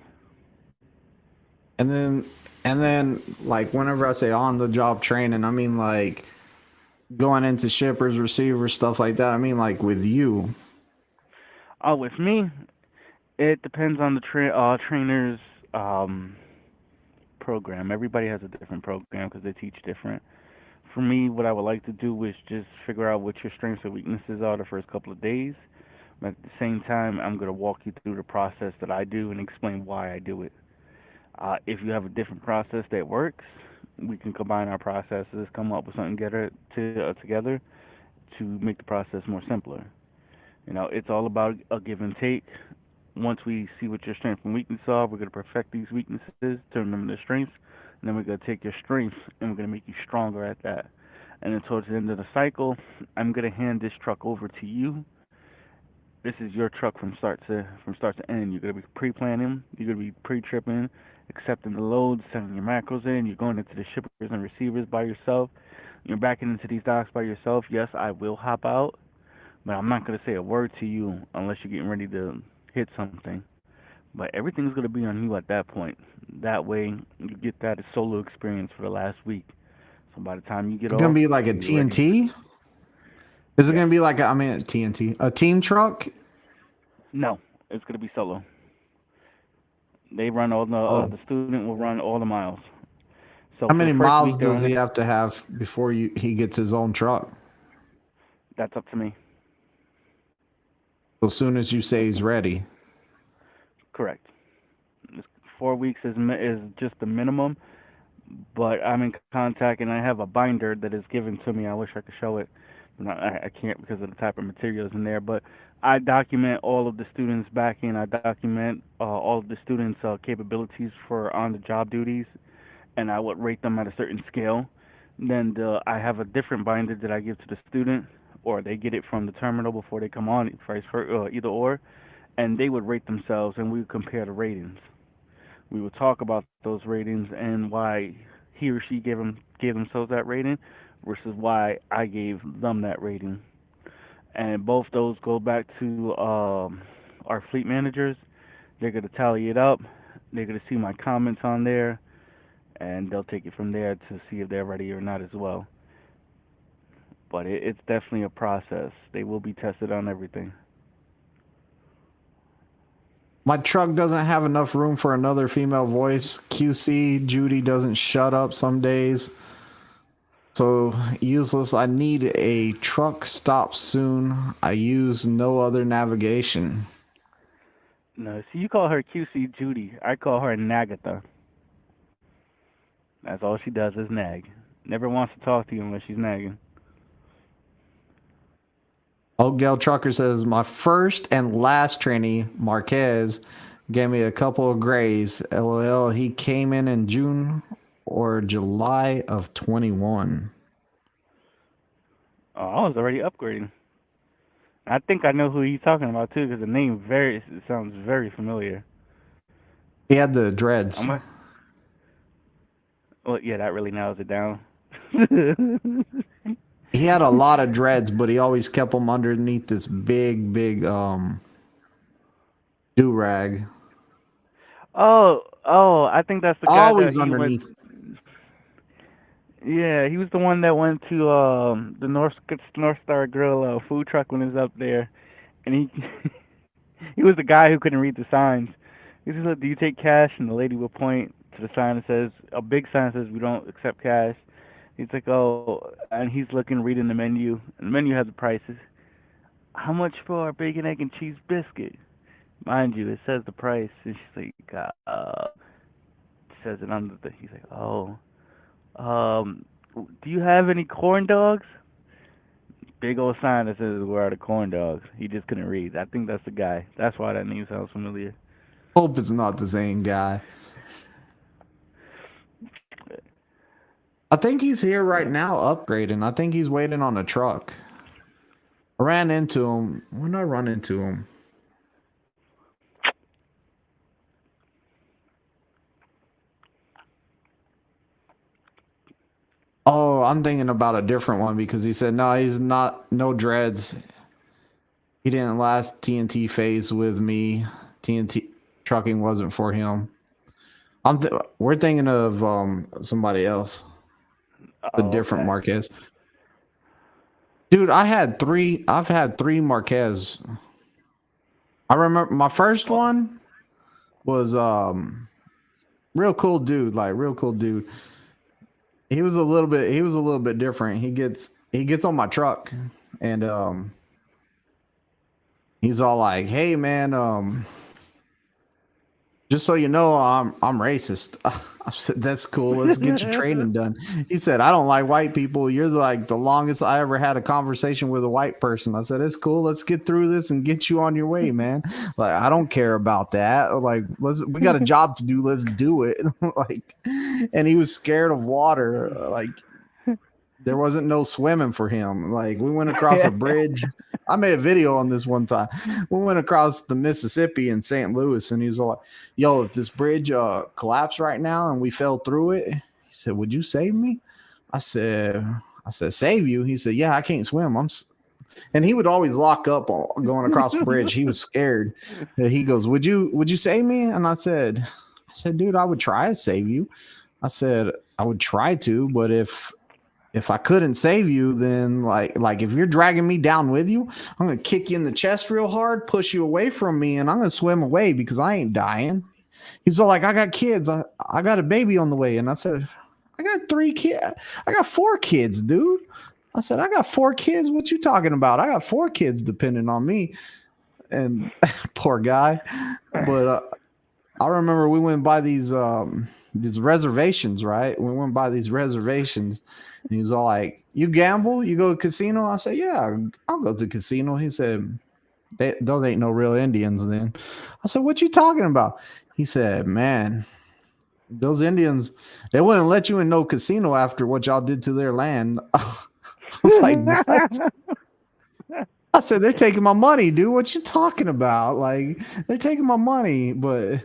And then like whenever I say on the job training, I mean like going into shippers, receivers, stuff like that. I mean like with you. With me, it depends on the trainer's um, program. Everybody has a different program because they teach different. For me, what I would like to do is just figure out what your strengths and weaknesses are the first couple of days. But at the same time, I'm going to walk you through the process that I do and explain why I do it. If you have a different process that works, we can combine our processes, come up with something together to make the process more simpler. It's all about a give and take. Once we see what your strengths and weaknesses are, we're going to perfect these weaknesses, turn them into strengths, and then we're going to take your strengths and we're going to make you stronger at that. And then towards the end of the cycle, I'm going to hand this truck over to you, This is your truck from start to end. You're gonna be pre-planning. You're gonna be pre-tripping, accepting the loads, sending your macros in. You're going into the shippers and receivers by yourself. You're backing into these docks by yourself. Yes, I will hop out, but I'm not gonna say a word to you unless you're getting ready to hit something. But everything's gonna be on you at that point. That way, you get that solo experience for the last week. So by the time you get It's gonna off, be like a you'll be ready. TNT. Is it Yes. gonna be like I mean TNT, a team truck? No, it's gonna be solo. They run all Oh, the student will run all the miles. So how for the many first miles week they're does he only have to have before he gets his own truck? that's up to me. So as soon as you say he's ready. Correct. It's 4 weeks is just the minimum, but I'm in contact and I have a binder that is given to me. I wish I could show it, but I can't because of the type of materials in there. But I document all of the students back in. I document all of the students' capabilities for on the job duties, and I would rate them at a certain scale. Then I have a different binder that I give to the student, or they get it from the terminal before they come on, either or, and they would rate themselves, and we would compare the ratings. We would talk about those ratings and why he or she gave themselves that rating versus why I gave them that rating. And both those go back to our fleet managers. They're gonna tally it up. They're gonna see my comments on there, and they'll take it from there to see if they're ready or not as well. But it's definitely a process. They will be tested on everything. My truck doesn't have enough room for another female voice. QC Judy doesn't shut up some days. So useless. I need a truck stop soon. I use no other navigation. No, see, you call her QC Judy. I call her Nagatha. That's all she does is nag. Never wants to talk to you unless she's nagging. Old Gal Trucker says my first and last trainee, Marquez, gave me a couple of grays. LOL. He came in June or July of 21. Oh, I was already upgrading. I think I know who he's talking about too, because the name it sounds very familiar. He had the dreads. I'm like, well, yeah, that really narrows it down. He had a lot of dreads, but he always kept them underneath this big do rag. oh, I think that's the guy that Always he went. underneath. Yeah, he was the one that went to the North Star Grill food truck when he was up there, and he he was the guy who couldn't read the signs. He said, "Do you take cash?" And the lady would point to the sign that says a big sign that says we don't accept cash. He's like, "Oh," and he's looking, reading the menu, and the menu has the prices. How much for a bacon, egg, and cheese biscuit? Mind you, it says the price, and she's like, says it under the. He's like, "Oh, um, do you have any corn dogs?" Big old sign that says where are the corn dogs. He just couldn't read. I think that's the guy. That's why that name sounds familiar. Hope it's not the same guy. I think he's here right now upgrading. I think he's waiting on a truck. I ran into him. When did I run into him? Oh, I'm thinking about a different one because he said no, he's not no dreads. He didn't last TNT phase with me. TNT trucking wasn't for him. We're thinking of somebody else, a Oh, different okay. Marquez. Dude, I've had three Marquez. I remember my first Oh, one was real cool dude, like real cool dude. He was a little bit different. He gets on my truck and he's all like, "Hey man, just so you know, I'm racist." I said, "That's cool. Let's get your training done." He said, "I don't like white people. You're like the longest I ever had a conversation with a white person." I said, "It's cool. Let's get through this and get you on your way, man. Like, I don't care about that. Like, we got a job to do. Let's do it." Like, and he was scared of water. Like, there wasn't no swimming for him. Like, we went across a bridge. I made a video on this one time. We went across the Mississippi in St. Louis, and he was like, "Yo, if this bridge collapsed right now and we fell through it," he said, "Would you save me?" I said, "Save you?" He said, "Yeah, I can't swim. And he would always lock up on going across the bridge. He was scared. He goes, "Would you save me?" And I said, "Dude, I would try to save you." I said, "I would try to, but if I couldn't save you, then like if you're dragging me down with you, I'm gonna kick you in the chest real hard, push you away from me, and I'm gonna swim away because I ain't dying." He's all like, "I got kids. I got a baby on the way." And I said, "I got 3 kids. I got 4 kids, dude." I said, "I got 4 kids. What you talking about? I got 4 kids depending on me." And poor guy. But I remember we went by these reservations, right? We went by these reservations, and he was all like, "You gamble? You go to casino?" I said, "Yeah, I'll go to casino." He said, "Those ain't no real Indians then." I said, "What you talking about?" He said, "Man, those Indians, they wouldn't let you in no casino after what y'all did to their land." I was like, "What?" I said, "They're taking my money, dude. What you talking about? Like, they're taking my money." But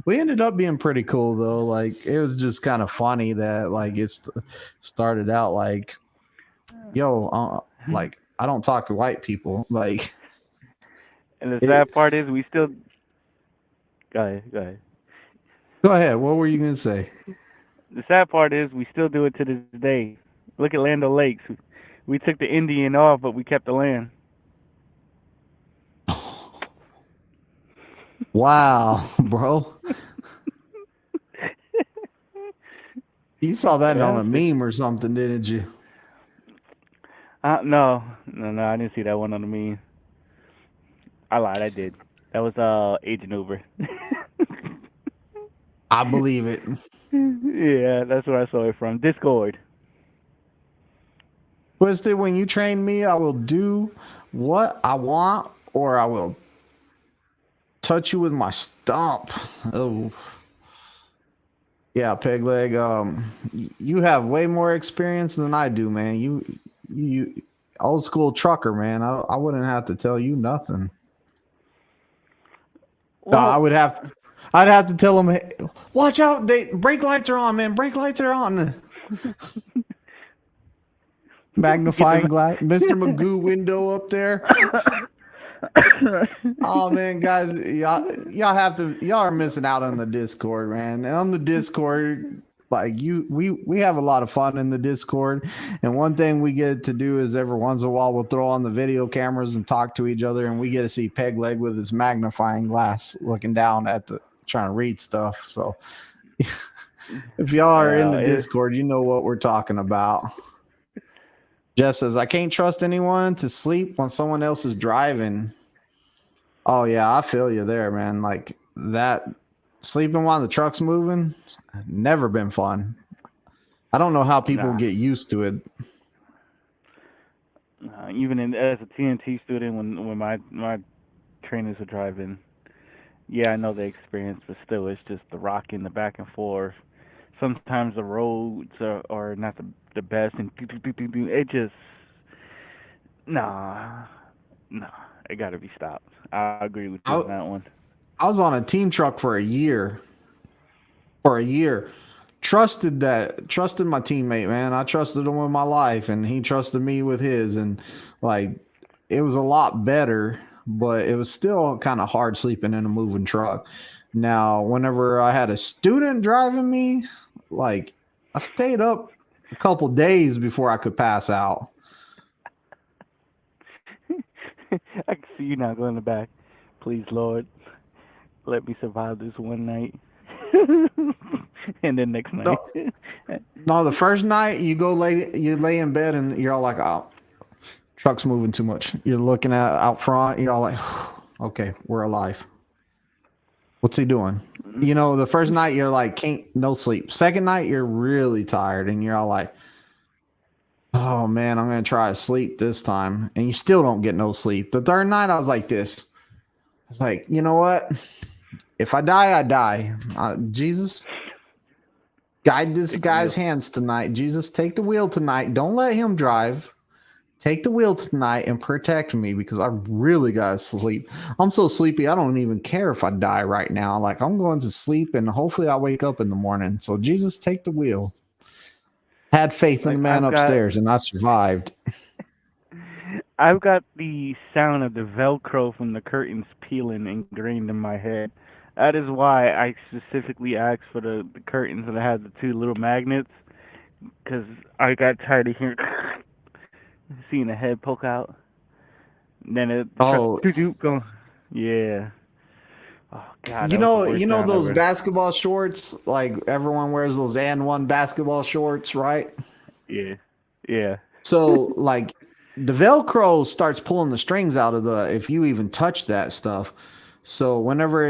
we ended up being pretty cool, though. Like, it was just kind of funny that, like, started out like, "Yo, like, I don't talk to white people." Like, And the sad part is we still. Go ahead. Go ahead. go ahead. What were you gonna say? The sad part is we still do it to this day. Look at Land O'Lakes. We took the Indian off, but we kept the land. Wow, bro. You saw that on a meme or something, didn't you? No, I didn't see that one on the meme. I lied, I did. That was Agent Uber. I believe it. Yeah, that's where I saw it from. Discord. Twisted, when you train me, I will do what I want, or I will touch you with my stomp. Oh. Yeah, peg leg. You have way more experience than I do, man. You old school trucker, man. I wouldn't have to tell you nothing. Well, I'd have to tell them, "Hey, watch out! Brake lights are on, man. Brake lights are on." Magnifying glass, Mr. Magoo window up there. Oh man, guys, y'all are missing out on the Discord, man. And on the Discord, like we have a lot of fun in the Discord. And one thing we get to do is every once in a while we'll throw on the video cameras and talk to each other, and we get to see Peg Leg with his magnifying glass looking down at trying to read stuff. So if y'all are in the Discord, you know what we're talking about. Jeff says, "I can't trust anyone to sleep when someone else is driving." Oh yeah, I feel you there, man. Like that, sleeping while the truck's moving, never been fun. I don't know how people get used to it. Even as a TNT student, when my trainers are driving, yeah, I know the experience, but still, it's just the rocking, the back and forth. Sometimes the roads are not the best, and it just nah, it got to be stopped. I agree with you on that one. I was on a team truck for a year. Trusted my teammate, man. I trusted him with my life, and he trusted me with his, and like it was a lot better, but it was still kind of hard sleeping in a moving truck. Now, whenever I had a student driving me, like I stayed up a couple days before I could pass out. I can see you now going in the back. Please, Lord, let me survive this one night. And then next night. No, the first night you lay in bed and you're all like, "Oh, truck's moving too much." You're looking at out front, you're all like, "Okay, we're alive. What's he doing?" You know, the first night you're like, no sleep. Second night you're really tired and you're all like, "Oh man, I'm gonna try to sleep this time," and you still don't get no sleep. The third night I was like this. I was like, "You know what? If I die, I die. Jesus, guide this guy's hands tonight. Jesus, take the wheel tonight. Don't let him drive. take the wheel tonight and protect me because I really gotta sleep. I'm so sleepy, I don't even care if I die right now. Like, I'm going to sleep and hopefully I wake up in the morning. So, Jesus, take the wheel. Had faith in the Like man upstairs and I survived. I've got the sound of the Velcro from the curtains peeling ingrained in my head. That is why I specifically asked for the curtains that had the two little magnets, because I got tired of hearing seeing the head poke out. And then the truck Oh, doo doo going. Yeah. Oh God, you that was the know, worst you know sound those ever. basketball shorts? Like everyone wears those and one basketball shorts, right? Yeah. Yeah. So like the Velcro starts pulling the strings out of the if you even touch that stuff. So whenever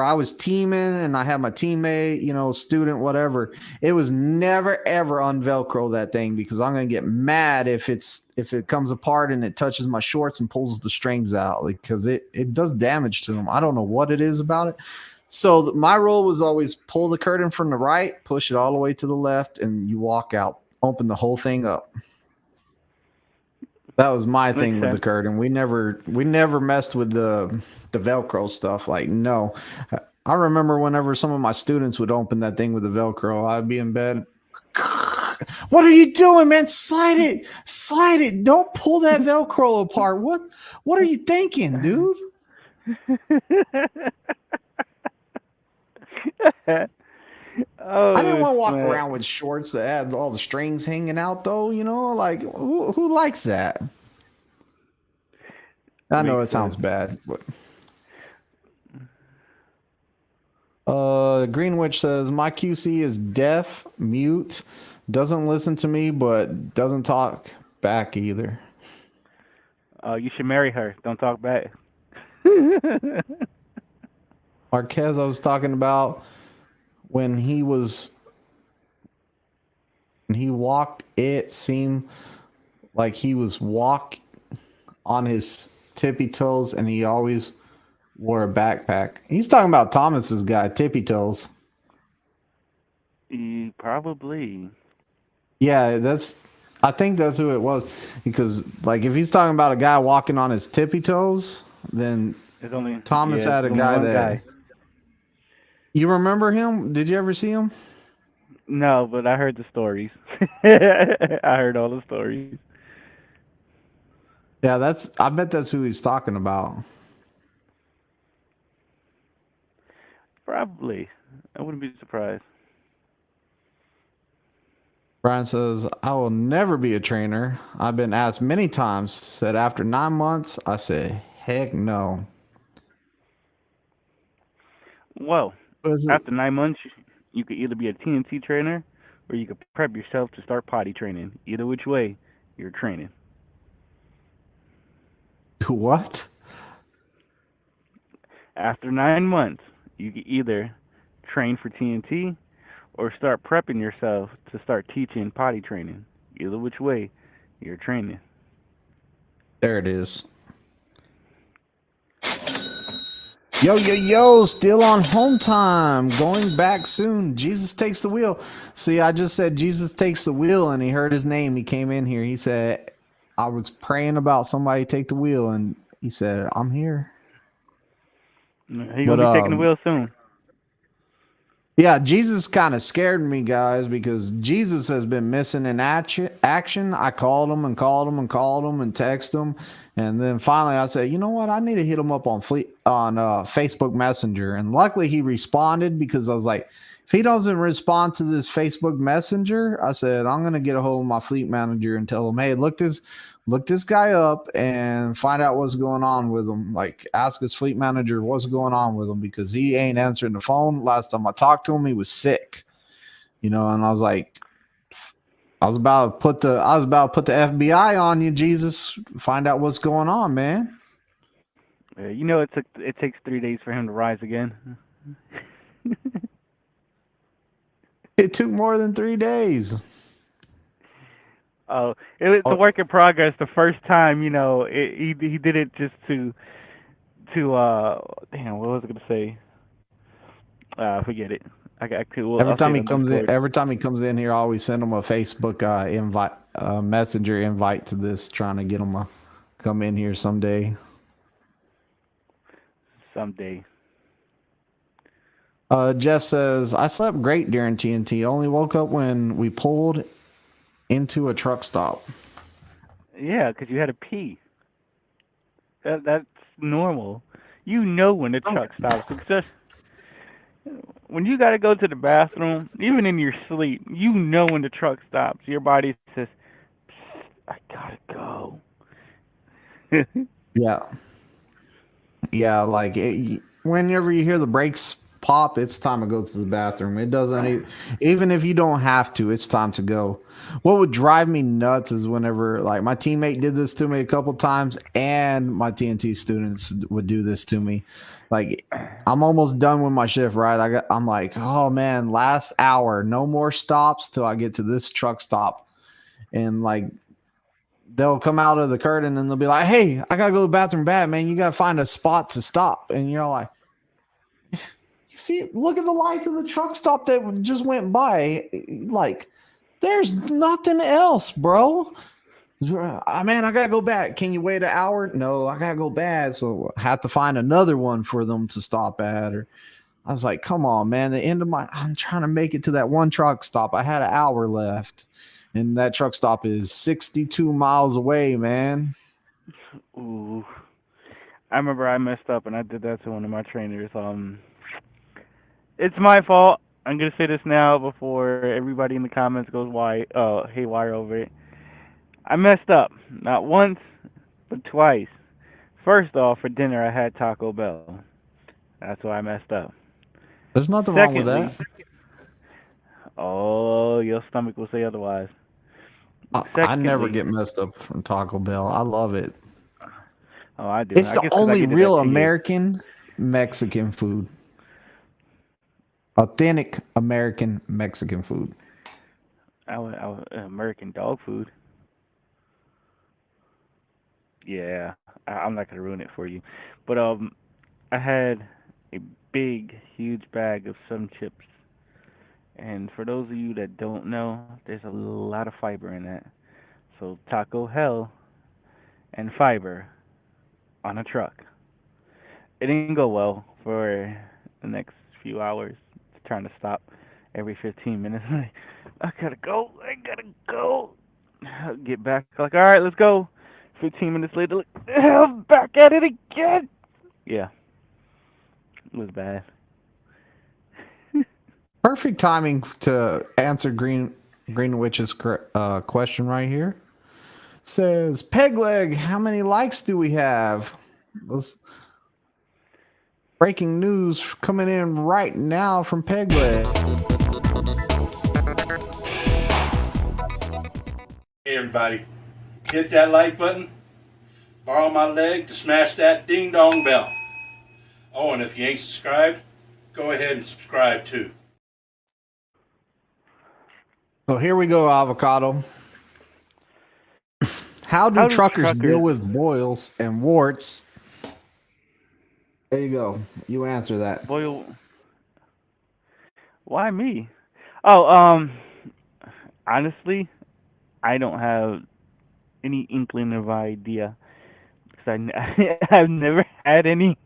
I was teaming and I had my teammate, student, whatever, it was never ever unvelcro that thing because I'm gonna get mad if it comes apart and it touches my shorts and pulls the strings out because it does damage to them. I don't know what it is about it. So my rule was always pull the curtain from the right, push it all the way to the left, and you walk out, open the whole thing up. That was my Makes thing with the sense. curtain. We never messed with the Velcro stuff. Like, no. I remember whenever some of my students would open that thing with the Velcro, I'd be in bed. What are you doing, man? Slide it. Slide it. Don't pull that Velcro apart. What are you thinking, dude? I didn't Oh, want to walk man. around with shorts that had all the strings hanging out though, like who likes that? I know Makes it sounds sense. bad, but Greenwich says my QC is deaf, mute, doesn't listen to me, but doesn't talk back either. You should marry her. Don't talk back. Marquez, I was talking about when he was when he walked, it seemed like he was walk on his tippy toes, and he always wore a backpack. He's talking about Thomas's guy, Tippy Toes. Probably. Yeah, I think that's who it was because like if he's talking about a guy walking on his tippy toes, then Thomas There's had a only guy one that guy. you remember him? Did you ever see him? No, but I heard the stories. I heard all the stories. Yeah, I bet that's who he's talking about. Probably. I wouldn't be surprised. Brian says, I will never be a trainer. I've been asked many times, said after 9 months, I said, heck no. Well, Was it after 9 months, you could either be a TNT trainer or you could prep yourself to start potty training. Either which way, you're training. what? After 9 months, you could either train for TNT or start prepping yourself to start teaching potty training. Either which way, you're training. There it is. Yo, yo, yo, still on home time. Going back soon. Jesus takes the wheel. See, I just said Jesus takes the wheel and he heard his name. He came in here. He said, I was praying about somebody take the wheel and he said, I'm here. You're But gonna be taking the wheel soon. yeah, Jesus kind of scared me, guys, because Jesus has been missing in action. I called him and called him and called him and texted him, and then finally I said, you know what? I need to hit him up on Facebook Messenger, and luckily he responded because I was like, if he doesn't respond to this Facebook Messenger, I said I'm gonna get a hold of my fleet manager and tell him, hey, look this guy up and find out what's going on with him. Like, ask his fleet manager what's going on with him because he ain't answering the phone. Last time I talked to him, he was sick, and I was like, I was about to put the FBI on you, Jesus. Find out what's going on, man. It takes 3 days for him to rise again. It took more than 3 days. Oh, it's a Oh, work in progress. The first time, he did it just to damn, what was I gonna say? Forget it. I could. Well, Every I'll time say he it on comes in, Discord. every time he comes in here, I always send him a Facebook invite, messenger invite to this, trying to get him to come in here someday. Someday. Jeff says, I slept great during TNT. Only woke up when we pulled into a truck stop. Yeah, 'cause you had to pee. That's normal. You know when the truck stops. Just when you got to go to the bathroom, even in your sleep, you know when the truck stops. Your body says, "I gotta go." Yeah. Yeah, like whenever you hear the brakes pop, it's time to go to the bathroom. It doesn't even if you don't have to, it's time to go. What would drive me nuts is whenever like my teammate did this to me a couple times, and my TNT students would do this to me. Like I'm almost done with my shift, right? I'm like, oh man, last hour, no more stops till I get to this truck stop, and like they'll come out of the curtain and they'll be like, "Hey, I gotta go to the bathroom bad, man. You gotta find a spot to stop." And you're like, "You see, look at the lights of the truck stop that just went by. Like, there's nothing else, bro. Man, I gotta go back. Can you wait an hour? No, I gotta go bad. So I have to find another one for them to stop at." Or I was like, "Come on, man. I'm trying to make it to that one truck stop. I had an hour left." And that truck stop is 62 miles away, man. Ooh. I remember I messed up and I did that to one of my trainers. It's my fault. I'm gonna say this now before everybody in the comments goes haywire over it. I messed up. Not once, but twice. First off, for dinner I had Taco Bell. That's why I messed up. There's nothing wrong with Secondly, that. oh, your stomach will say otherwise. I never Secondly, get messed up from Taco Bell. I love it. oh, I do. It's I the guess 'cause I only get to that real TA. American Mexican food. Authentic American Mexican food. American dog food. Yeah, I'm not gonna ruin it for you, but I had a big, huge bag of some chips, and for those of you that don't know, there's a lot of fiber in that. So Taco Hell and fiber on a truck. It didn't go well for the next few hours. Trying to stop every 15 minutes. I gotta go. I gotta go. Get back. Like, all right, let's go. 15 minutes later, like, I'm back at it again. Yeah, it was bad. Perfect timing to answer Greenwич's question right here. Says Peg Leg, how many likes do we have? Let's, breaking news coming in right now from Peg Leg. Hey everybody, hit that like button, borrow my leg to smash that ding dong bell. Oh, and if you ain't subscribed, go ahead and subscribe too. So here we go, Avocado. How do truckers deal with boils and warts? There you go. You answer that. Boy, why me? Oh, honestly, I don't have any inkling of idea because I've never had any.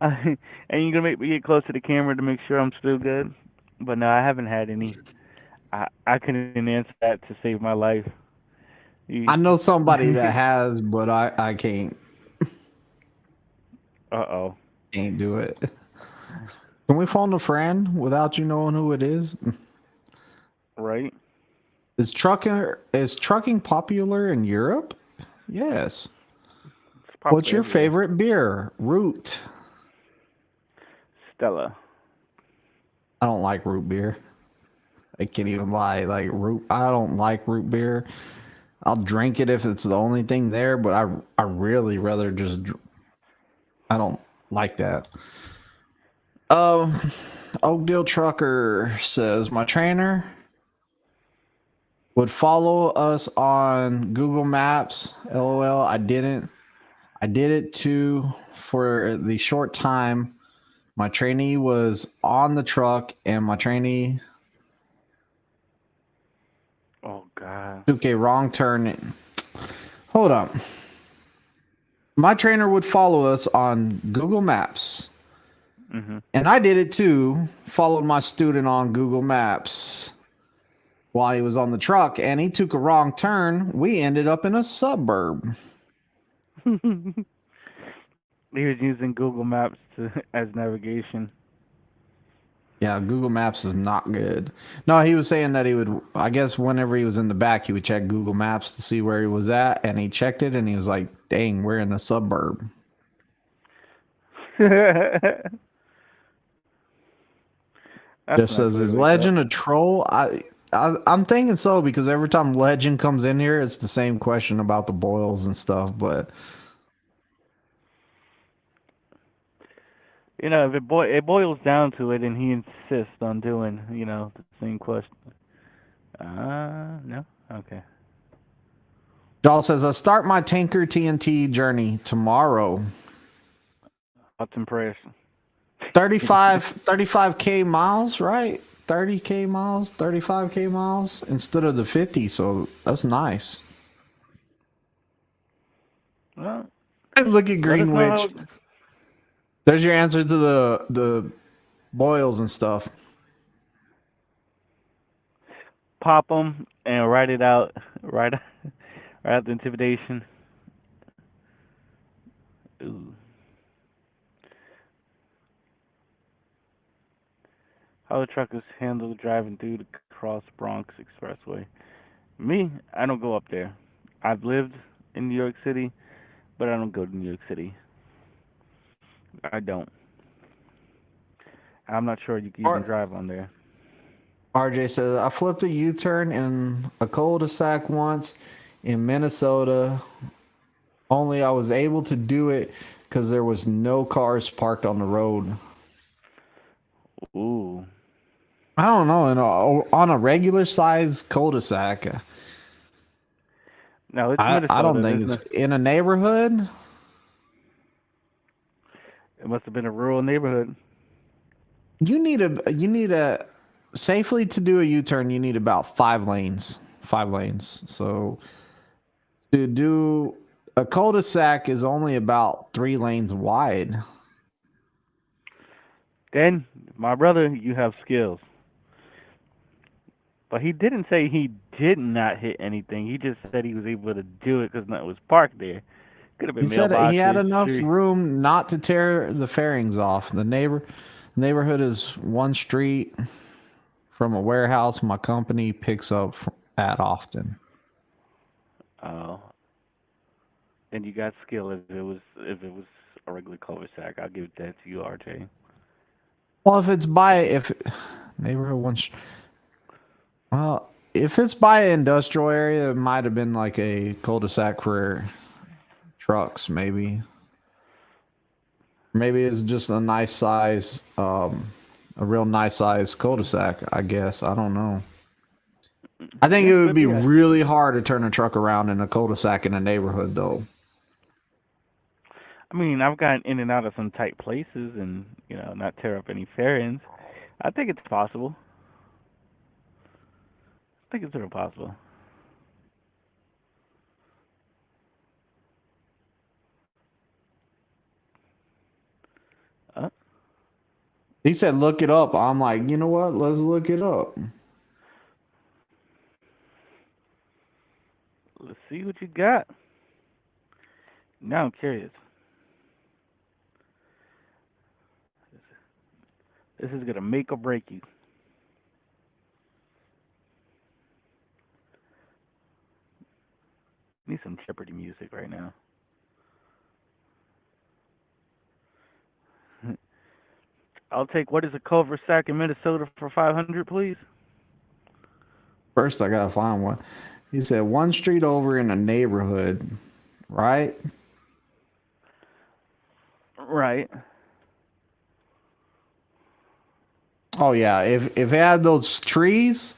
And you're gonna make me get close to the camera to make sure I'm still good. But no, I haven't had any. I couldn't answer that to save my life. I know somebody that has, but I can't. Uh-oh. Can't do it. Can we phone a friend without you knowing who it is? Right? Is trucking popular in Europe? Yes. What's your favorite beer? Root. Stella. I don't like root beer. I can't even lie. I don't like root beer. I'll drink it if it's the only thing there, but I really rather just. I don't like that. Oakdale Trucker says my trainer would follow us on Google Maps. LOL. I didn't. I did it too for the short time My trainee was on the truck, and my trainee Oh God. took a wrong turn. Hold up. My trainer would follow us on Google Maps, and I did it too. Followed my student on Google Maps while he was on the truck, and he took a wrong turn. We ended up in a suburb. He was using Google Maps as navigation. Yeah, Google Maps is not good. No, he was saying that he would, I guess, whenever he was in the back, he would check Google Maps to see where he was at, and he checked it, and he was like, dang, we're in a suburb. That's Just not says, good is like Legend a troll? I'm thinking so, because every time Legend comes in here, it's the same question about the boils and stuff, but You know, if it boils down to it, and he insists on doing, the same question. No, okay. Jaw says, I start my Tanker TNT journey tomorrow. Thoughts and prayers. 35K miles, right? 30K miles, 35K miles instead of the 50, so that's nice. Well, Look at let us know how Greenwich. There's your answer to the boils and stuff. pop them and write it out, right out the intimidation. Ooh. How the truckers handle driving through the Cross Bronx Expressway. Me, I don't go up there. I've lived in New York City, but I don't go to New York City. I don't. I'm not sure you can even drive on there. RJ says, I flipped a U-turn in a cul-de-sac once in Minnesota. Only I was able to do it because there was no cars parked on the road. Ooh. I don't know. On a regular size cul-de-sac, No, it's Minnesota. I don't think it's in a neighborhood. It must have been a rural neighborhood. You need a safely to do a U-turn. You need about 5 lanes. 5 lanes. So to do a cul-de-sac is only about 3 lanes wide. Then, my brother, you have skills. But he didn't say he did not hit anything. He just said he was able to do it because nothing was parked there. Could have been He said he had mailboxes, enough tree. room not to tear the fairings off. The neighborhood is one street from a warehouse my company picks up at often. Oh. And you got skill if it was a regular cul-de-sac. I'll give that to you, RJ. Well, if neighborhood one, well, if it's by an industrial area, it might have been like a cul-de-sac for trucks, maybe. Maybe it's just a nice size, a real nice size cul-de-sac, I guess. I don't know. I think it would be really hard to turn a truck around in a cul-de-sac in a neighborhood, though. I mean, I've gotten in and out of some tight places and, not tear up any fairings. I think it's possible. I think it's real possible. He said, look it up. I'm like, you know what? Let's look it up. Let's see what you got. Now I'm curious. This is going to make or break you. Need some Jeopardy music right now. I'll take what is a cul-de-sac in Minnesota for 500, please. First, I gotta find one. He said one street over in a neighborhood, right? Right. Oh yeah, if it had those trees,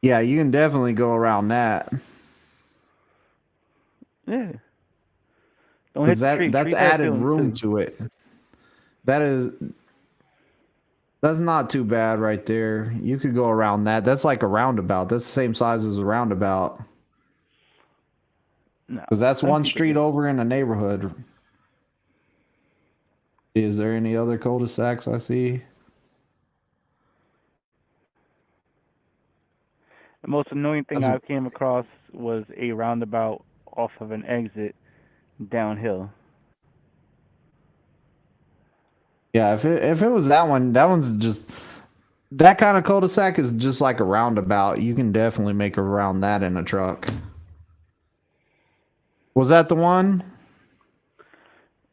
yeah, you can definitely go around that. Yeah. Don't hit the tree. That's Trees have added feelings, room too. to it. That is That's not too bad right there. You could go around that. That's like a roundabout. That's the same size as a roundabout. No, Because that's some one people street do. over in a neighborhood. Is there any other cul-de-sacs I see? The most annoying thing That's, I came across was a roundabout off of an exit downhill. yeah, if it was that one, that one's just that kind of cul-de-sac is just like a roundabout. You can definitely make around that in a truck. Was that the one,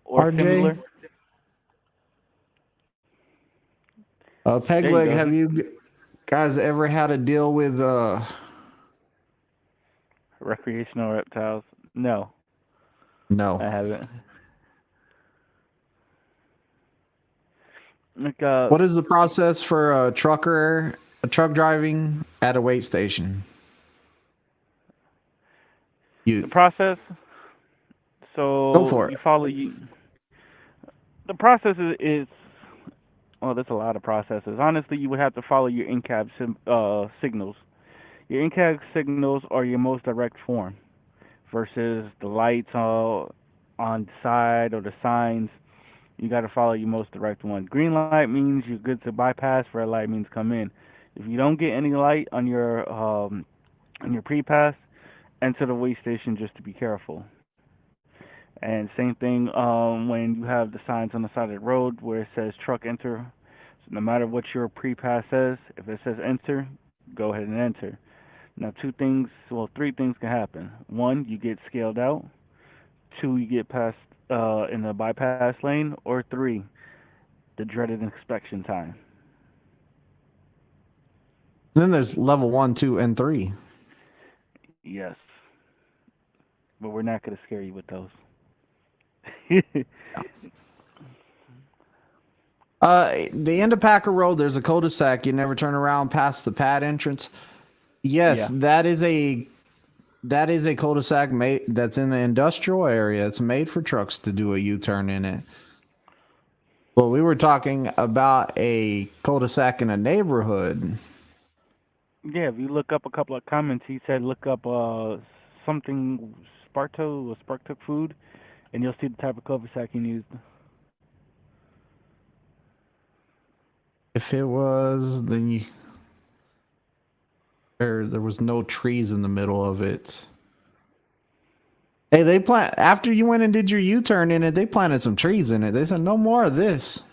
Or RJ? similar. Peg There you leg, go. have you guys ever had a deal with Recreational reptiles. No, no. I haven't. Like What is the process for a truck driving at a weight station? the You process. go So for it. you follow you. The process is well, there's a lot of processes. Honestly, you would have to follow your signals. Your in-cab signals are your most direct form versus the lights on the side or the signs. You got to follow your most direct one. Green light means you're good to bypass. Red light means come in. If you don't get any light on your pre-pass, enter the way station just to be careful. And same thing when you have the signs on the side of the road where it says truck enter. So no matter what your pre-pass says, if it says enter, go ahead and enter. Now, three things can happen. One, you get scaled out. Two, you get passed in the bypass lane. Or three, the dreaded inspection time. Then there's level 1, 2, and 3. Yes, but we're not going to scare you with those. The end of Packer Road, there's a cul-de-sac. You never turn around past the pad entrance. Yes, Yeah. that is a cul-de-sac made that's in the industrial area. It's made for trucks to do a U-turn in it. Well, we were talking about a cul-de-sac in a neighborhood. Yeah, if you look up a couple of comments, he said look up something Sparto or Sparktook food, and you'll see the type of cul-de-sac he used. If it was, then there was no trees in the middle of it. Hey, they plant after you went and did your U-turn in it. They planted some trees in it. They said no more of this.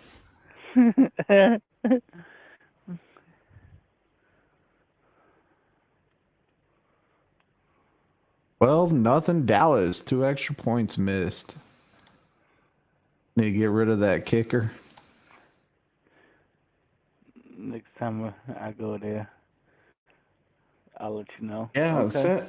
12-0 Dallas. 2 extra points missed. Need to get rid of that kicker. Next time I go there, I'll let you know. Yeah, Okay.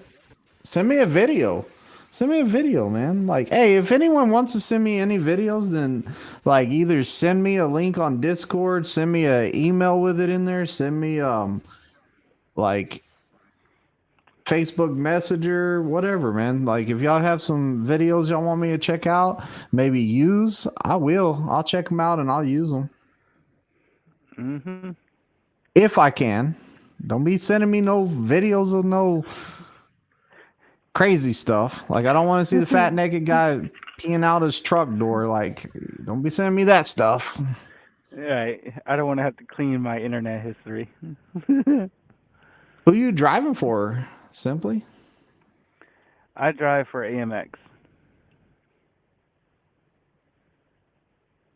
send me a video. Send me a video, man. Like, hey, if anyone wants to send me any videos, then like either send me a link on Discord, send me an email with it in there, send me like Facebook Messenger, whatever, man. Like if y'all have some videos y'all want me to check out, maybe use, I will. I'll check them out and I'll use them Mhm. if I can. Don't be sending me no videos of no crazy stuff. Like I don't want to see the fat naked guy peeing out his truck door. Like don't be sending me that stuff. Right. I don't want to have to clean my internet history. Who you driving for? Simply. I drive for AMX.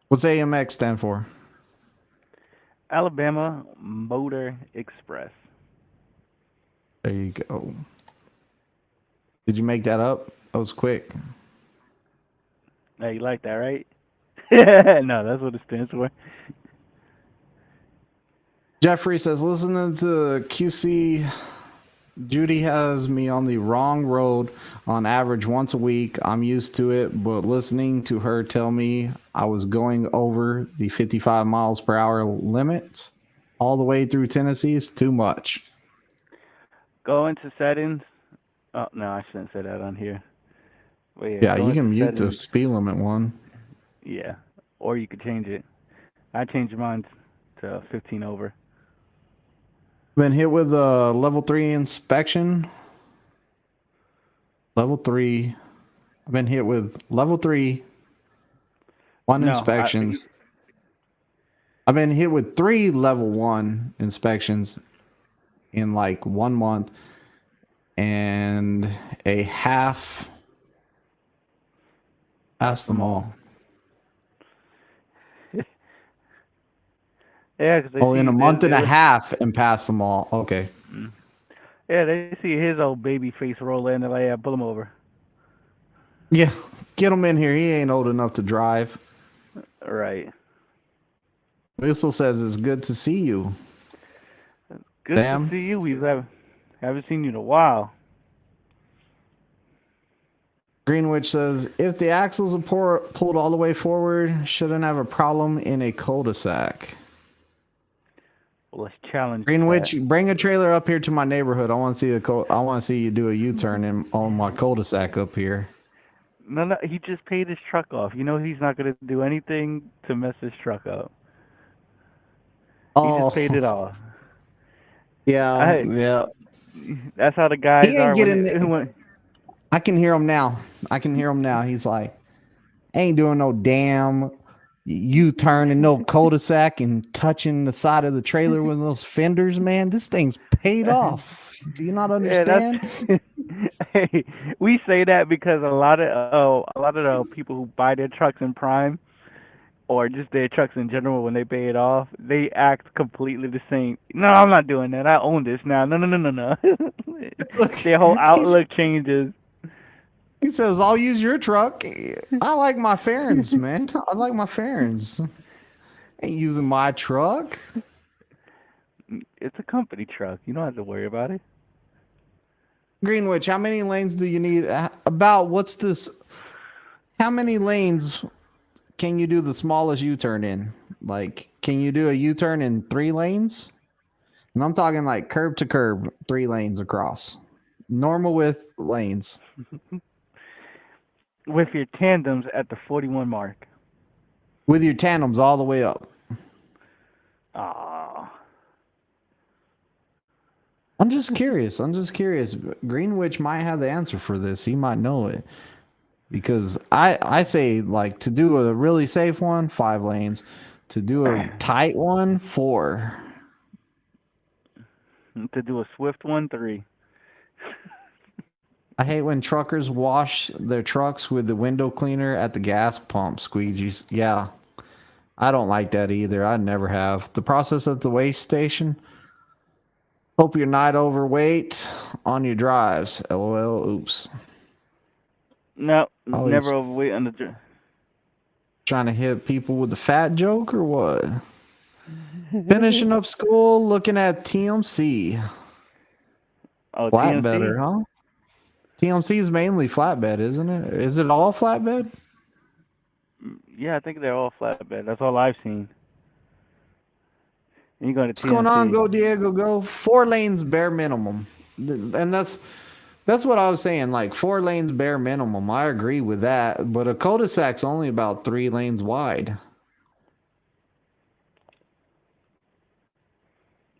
What's AMX stand for? Alabama Motor Express. There you go. Did you make that up? That was quick. Hey, you like that, right? No, that's what it stands for. Jeffrey says, listening to QC, Judy has me on the wrong road on average once a week. I'm used to it, but listening to her tell me I was going over the 55 miles per hour limit all the way through Tennessee is too much. Go into settings. Oh, no, I shouldn't say that on here. But yeah, Yeah, go you into can mute the settings. speed limit one. Yeah. Or you could change it. I changed mine to 15 over. Been hit with a level 3 inspection. Level 3. I've been hit with level 3, 1 No, inspections. I've been hit with 3 level 1 inspections in like 1 month and a half passed them all. Yeah, because Oh, in a month and a half and passed them all. Okay. Yeah, they see his old baby face roll in, they're like, yeah, pull him over. Yeah, get him in here. He ain't old enough to drive. Right. Whistle says it's good to see you. Good Damn. to see you. Haven't seen you in a while. Greenwich says if the axles are pulled all the way forward, shouldn't have a problem in a cul-de-sac. Well, let's challenge Greenwich, that. bring a trailer up here to my neighborhood. I want to see I want to see you do a U-turn on my cul-de-sac up here. No, he just paid his truck off. You know he's not going to do anything to mess his truck up. He just paid it off. Yeah. That's how the guys He ain't are getting I can hear him now. He's like, ain't doing no damn U-turn and no cul-de-sac and touching the side of the trailer with those fenders, man. This thing's paid off. Do you not understand? Hey, we say that because a lot of the people who buy their trucks in prime, or just their trucks in general, when they pay it off, they act completely the same. No, I'm not doing that. I own this now. No. Their whole outlook changes. He says, I'll use your truck. I like my fairings, man. I like my fairings. Ain't using my truck. It's a company truck. You don't have to worry about it. Greenwich, how many lanes do you need? What's this? How many lanes can you do the smallest U-turn in? Like, can you do a U-turn in 3 lanes? And I'm talking like curb to curb, 3 lanes across. Normal width lanes. With your tandems at the 41 mark. With your tandems all the way up. Ah. I'm just curious. Greenwich might have the answer for this. He might know it. Because I say, like, to do a really safe one, 5 lanes. To do a tight one, 4. To do a swift one, 3. I hate when truckers wash their trucks with the window cleaner at the gas pump squeegees. Yeah, I don't like that either. I never have. The process at the waste station. Hope you're not overweight on your drives. LOL. Oops. No, Always never overweight on the. Trying to hit people with the fat joke or what? Finishing up school, looking at TMC. Oh, Flatbedder, TMC? huh? TMC is mainly flatbed, isn't it? Is it all flatbed? Yeah, I think they're all flatbed. That's all I've seen. And you go to What's TMC. going on? Go Diego, go. 4 lanes bare minimum, and that's what I was saying. Like 4 lanes bare minimum. I agree with that, but a cul-de-sac's only about 3 lanes wide.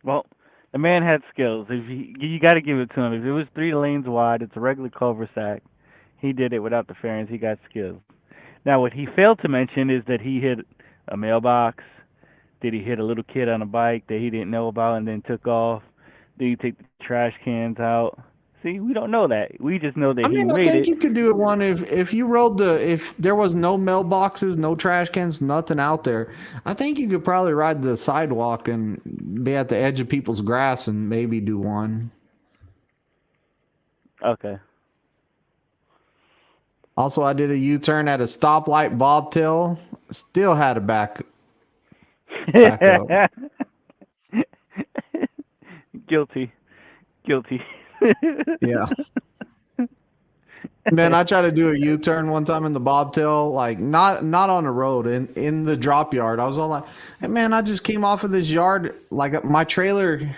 Well, the man had skills. If you got to give it to him. If it was 3 lanes wide, it's a regular cul-de-sac. He did it without the fairings. He got skills. Now, what he failed to mention is that he hit a mailbox. Did he hit a little kid on a bike that he didn't know about and then took off? Did he take the trash cans out? See, we don't know that. We just know that I mean, he I made think it. you could do it one if you rode if there was no mailboxes, no trash cans, nothing out there. I think you could probably ride the sidewalk and be at the edge of people's grass and maybe do one. Okay. Also, I did a U-turn at a stoplight bobtail. Still had to back up. Guilty. Yeah. Man, I tried to do a U-turn one time in the bobtail, like not on the road, in the drop yard. I was all like, hey man, I just came off of this yard, like my trailer.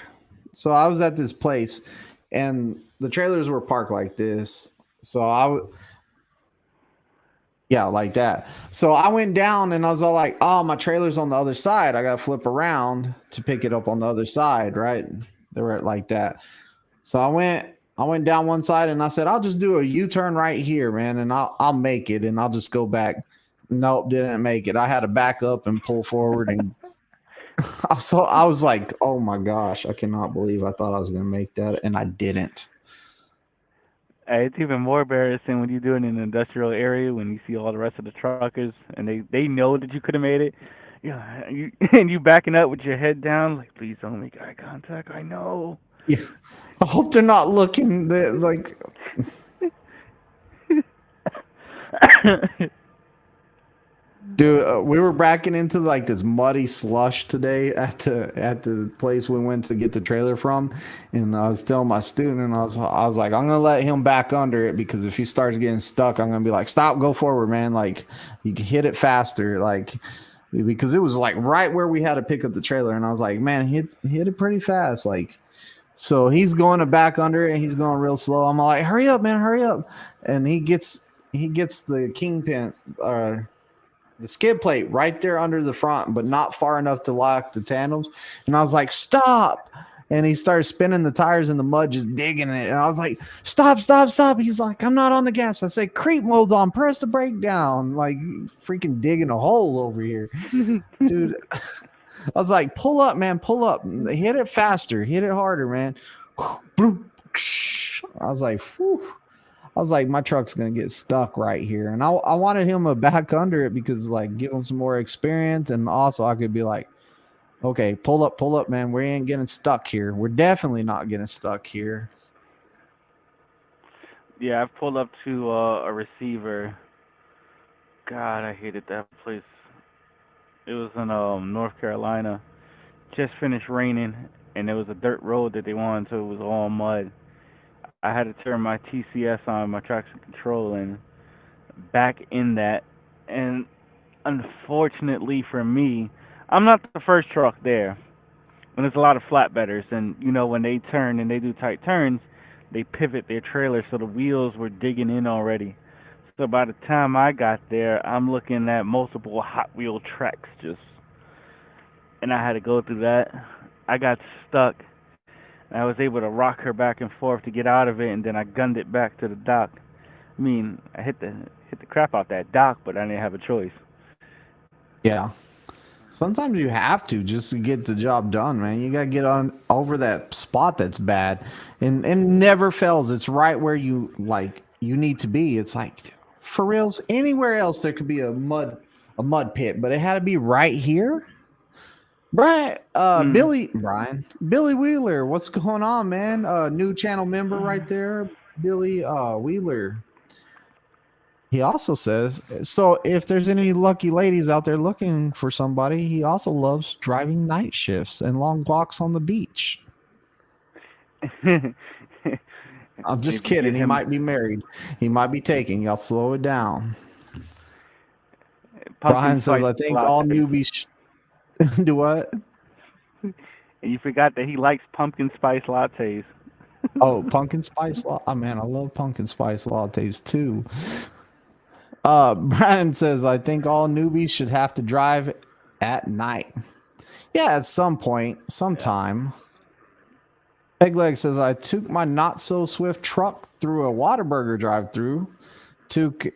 So I was at this place and the trailers were parked like this. So Yeah, like that. So I went down and I was all like, oh, my trailer's on the other side. I got to flip around to pick it up on the other side, right? They were like that. So I went down one side and I said, I'll just do a U-turn right here, man, and I'll make it and I'll just go back. Nope, didn't make it. I had to back up and pull forward and I was like, oh my gosh, I cannot believe I thought I was gonna make that and I didn't. It's even more embarrassing when you do it in an industrial area when you see all the rest of the truckers and they know that you could have made it. Yeah, you and you backing up with your head down, like please don't make eye contact. I know. Yeah. I hope they're not looking like dude, we were backing into like this muddy slush today at the place we went to get the trailer from, and I was telling my student, I was like, I'm gonna let him back under it because if he starts getting stuck, I'm gonna be like, stop, go forward, man. Like you can hit it faster, like because it was like right where we had to pick up the trailer, and I was like, man, hit it pretty fast, like. So he's going to back under it, and he's going real slow. I'm like, hurry up, man, hurry up, and he gets the kingpin, the skid plate right there under the front, but not far enough to lock the tandems. And I was like, stop. And he started spinning the tires in the mud, just digging it. And I was like, stop, stop, stop. He's like, I'm not on the gas. I say, creep mode's on. Press the brake down. Like, freaking digging a hole over here. Dude, I was like, pull up, man, pull up. Hit it faster. Hit it harder, man. I was like, whew. I was like, my truck's gonna get stuck right here, and I wanted him to back under it because like give him some more experience, and also I could be like, okay, pull up, man. We ain't getting stuck here. We're definitely not getting stuck here. Yeah, I've pulled up to a receiver. God, I hated that place. It was in North Carolina. Just finished raining, and there was a dirt road that they wanted, so it was all mud. I had to turn my TCS on, my traction control, and back in that. And unfortunately for me, I'm not the first truck there. When there's a lot of flatbedders, and you know when they turn and they do tight turns, they pivot their trailer so the wheels were digging in already. So by the time I got there, I'm looking at multiple Hot Wheel tracks just, and I had to go through that. I got stuck. And I was able to rock her back and forth to get out of it, and then I gunned it back to the dock. I mean, I hit the crap out that dock, but I didn't have a choice. Yeah. Sometimes you have to just to get the job done, man. You gotta get on over that spot that's bad, and never fails. It's right where you need to be. It's like for reals. Anywhere else there could be a mud pit, but it had to be right here. Mm. Billy Wheeler, what's going on, man? New channel member right there, Billy Wheeler. He also says, so if there's any lucky ladies out there looking for somebody, he also loves driving night shifts and long walks on the beach. I'm just If you kidding. get He him might be married. He might be taking. Y'all slow it down. pumpkin Brian says, spice I think all lattes, newbies do what? and you forgot that he likes pumpkin spice lattes. Oh, pumpkin spice latte. Oh, man, I love pumpkin spice lattes too. Brian says, I think all newbies should have to drive at night. Yeah, at some point, Yeah. sometime. Pegleg says, I took my not so swift truck through a Whataburger drive through, took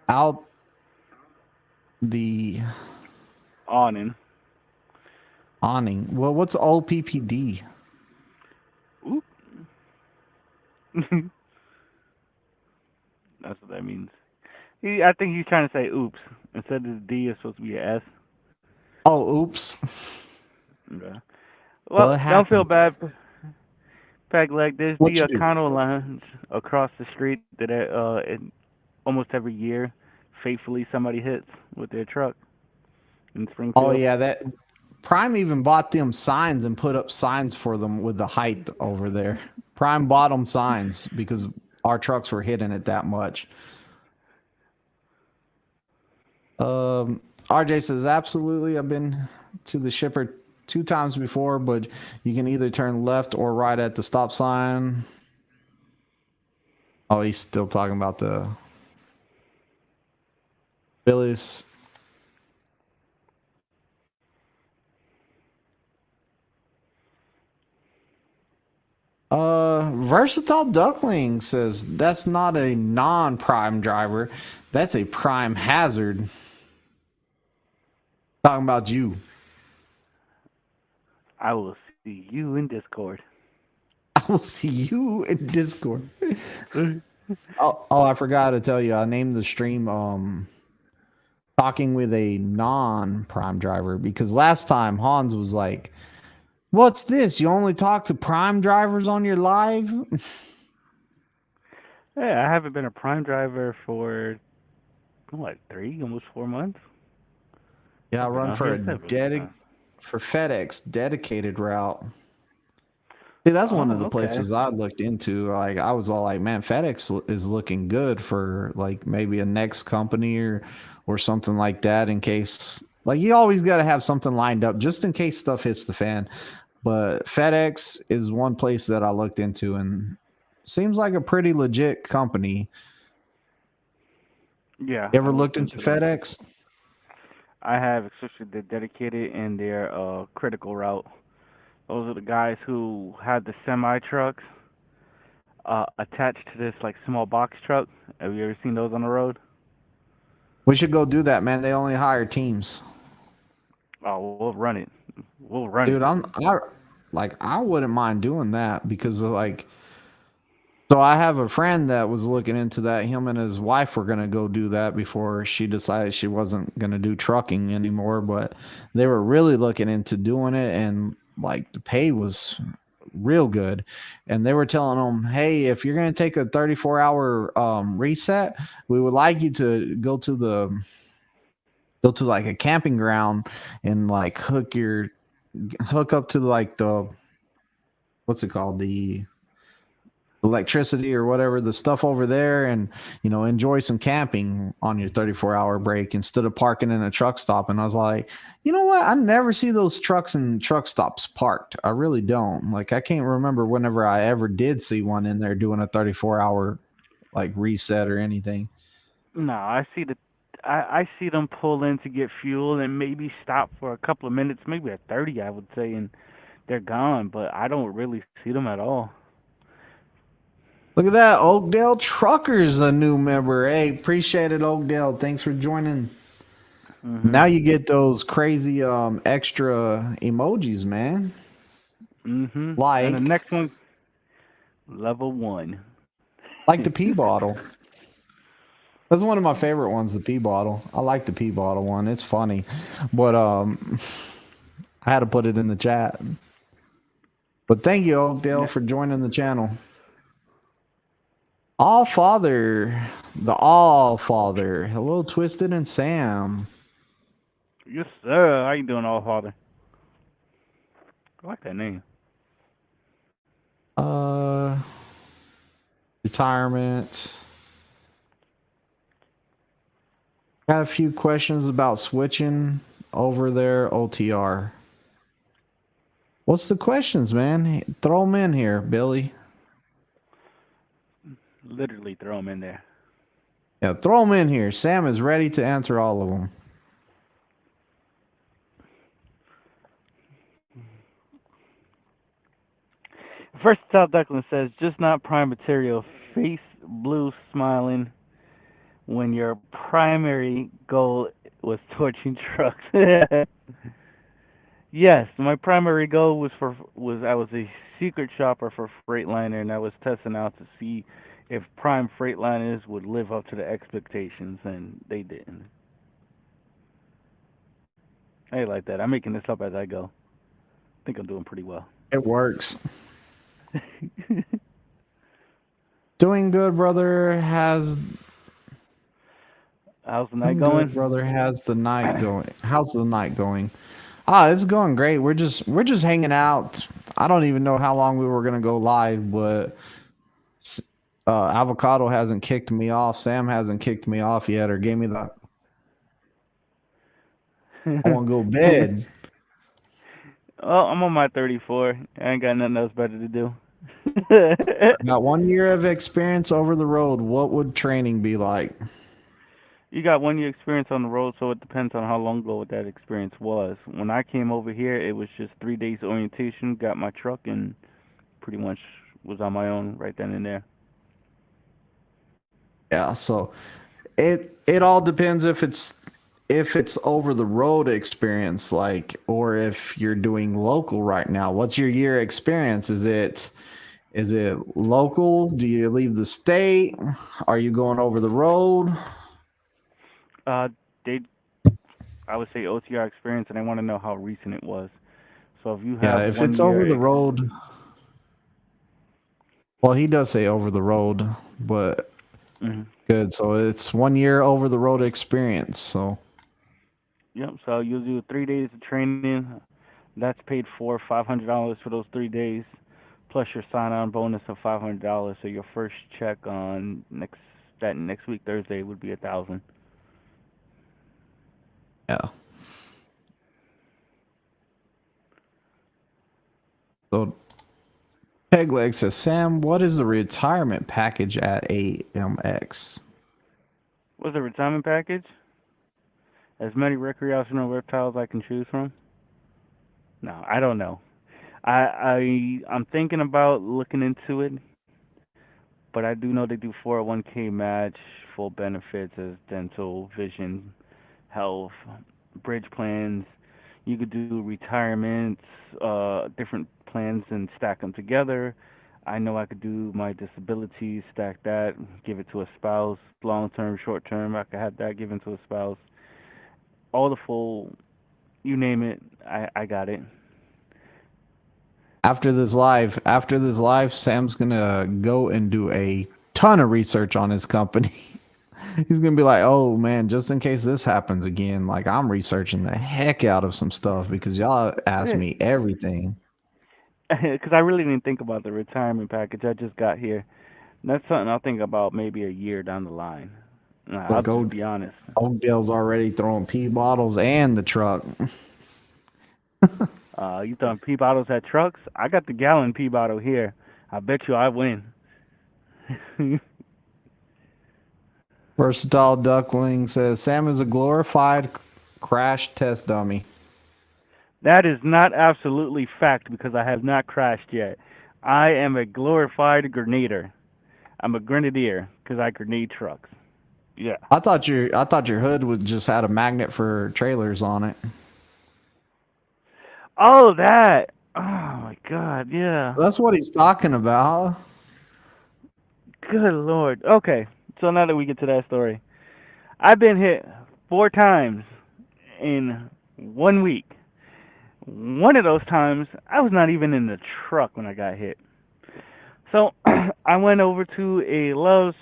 out the Awning. awning. Well, what's OPPD? Oop. That's what that means. I think he's trying to say oops. Instead of the D, it's supposed to be a S. Oh, oops. Okay. Well, Well, it don't feel happens. bad, Peg Leg. There's What the you do? Econo Lounge across the street that almost every year, faithfully somebody hits with their truck in Oh, Springfield. yeah, that Prime even bought them signs and put up signs for them with the height over there. Prime bought them signs because our trucks were hitting it that much. RJ says, absolutely. I've been to the shipper 2 times before, but you can either turn left or right at the stop sign. Oh, he's still talking about the. Billy's. Versatile Duckling says that's not a non-prime driver. That's a prime hazard. Talking about you. I will see you in Discord. I will see you in Discord. Oh, I forgot to tell you. I named the stream talking with a non-prime driver because last time Hans was like, "What's this? You only talk to prime drivers on your live?" Hey, I haven't been a prime driver for what, almost 4 months. Yeah, I I've been run out for here a several times. for FedEx dedicated route. See, that's one of Oh, the okay. places I looked into. Like, I was all like, "Man, is looking good for like maybe a next company or something like that in case." Like, you always got to have something lined up just in case stuff hits the fan. But FedEx is one place that I looked into and seems like a pretty legit company. Yeah, You I ever looked looked into into them. FedEx? I have, especially the dedicated and their critical route. Those are the guys who had the semi trucks attached to this like small box truck. Have you ever seen those on the road? We should go do that, man. They only hire teams. Oh, we'll run it. We'll run Dude, it. I wouldn't mind doing that because like so I have a friend that was looking into that. Him and his wife were gonna go do that before she decided she wasn't gonna do trucking anymore, but they were really looking into doing it and like the pay was real good. And they were telling them, "Hey, if you're gonna take a 34-hour reset, we would like you to go to like a camping ground and like hook up to like the what's it called, the electricity or whatever, the stuff over there, and enjoy some camping on your 34-hour break instead of parking in a truck stop." And I was like, you know what, I never see those trucks and truck stops parked. I really don't. Like, I can't remember whenever I ever did see one in there doing a 34-hour like reset or anything. No, I see them pull in to get fuel and maybe stop for a couple of minutes, maybe a 30, I would say, and they're gone. But I don't really see them at all. Look at that, Oakdale Truckers, a new member. Hey, appreciate it, Oakdale. Thanks for joining. Now Mhm. you get those crazy extra emojis, man. Mhm. And the Like next one, level 1. the pee bottle. That's one of my favorite ones, the pee bottle. I like the pee bottle one. It's funny. But I had to put it in the chat. But thank you, Oakdale, Yeah. for joining the channel. All Father, the All Father. Hello, Twisted and Sam. Yes, sir. How you doing, all father? I like that name. Uh Retirement. Got a few questions about switching over there, OTR. What's the questions, man? Throw them in here, Billy. Literally throw him in there. Yeah, throw them in here. Sam is ready to answer all of them. Versatile Duckling says, just not prime material. Face blue smiling when your primary goal was torching trucks. Yes, my primary goal was I was a secret shopper for Freightliner, and I was testing out to see if prime Freightliners would live up to the expectations, and they didn't. I like that. I'm making this up as I go. I think I'm doing pretty well. It works. Doing good, brother. How's the night Doing good, going? brother. How's the night going? How's the night going? Ah, it's going great. We're just hanging out. I don't even know how long we were gonna go live, but Avocado hasn't kicked me off. Sam hasn't kicked me off yet, or gave me the I want to go to bed. Oh, I'm on my 34. I ain't got nothing else better to do. Got 1 year of experience over the road. What would training be like? You got 1 year experience on the road, so it depends on how long ago that experience was. When I came over here, it was just 3 days orientation, got my truck, and pretty much was on my own right then and there. Yeah, so it all depends if it's over the road experience, like, or if you're doing local right now. What's your year experience? Is it local? Do you leave the state? Are you going over the road? Uh, they, I would say OTR experience, and I want to know how recent it was. So if you Yeah, have if one it's over year, the road, well, he does say over the road, but mhm. good. So it's 1 year over the road experience. So Yep. So you'll do 3 days of training. That's paid for $500 for those 3 days, plus your sign-on bonus of $500. So your first check on next week Thursday would be 1,000. yeah. So Pegleg says, Sam, what is the retirement package at AMX? What's the retirement package? As many recreational reptiles I can choose from? No, I don't know. I'm thinking about looking into it, but I do know they do 401k match, full benefits as dental, vision, health, bridge plans. You could do retirements, different plans and stack them together. I know I could do my disability, stack that, give it to a spouse, long term, short term. I could have that given to a spouse. All the full, you name it, I got it. After this live, Sam's gonna go and do a ton of research on his company. He's gonna be like, "Oh man, just in case this happens again, like I'm researching the heck out of some stuff because y'all ask me everything." Because I really didn't think about the retirement package. I just got here. That's something I'll think about maybe a year down the line. Nah, I'll Look, just be honest. Oakdale's already throwing pee bottles and the truck. You throwing pee bottles at trucks? I got the gallon pee bottle here. I bet you I win. Versatile Duckling says Sam is a glorified crash test dummy. That is not absolutely fact because I have not crashed yet. I am a glorified grenadier. I'm a grenadier because I grenade trucks. Yeah. I thought your hood would just had a magnet for trailers on it. Oh, that. Oh my God. Yeah. That's what he's talking about. Good Lord. Okay. So now that we get to that story, I've been hit 4 times in 1 week. One of those times, I was not even in the truck when I got hit. So I went over to a Lowe's,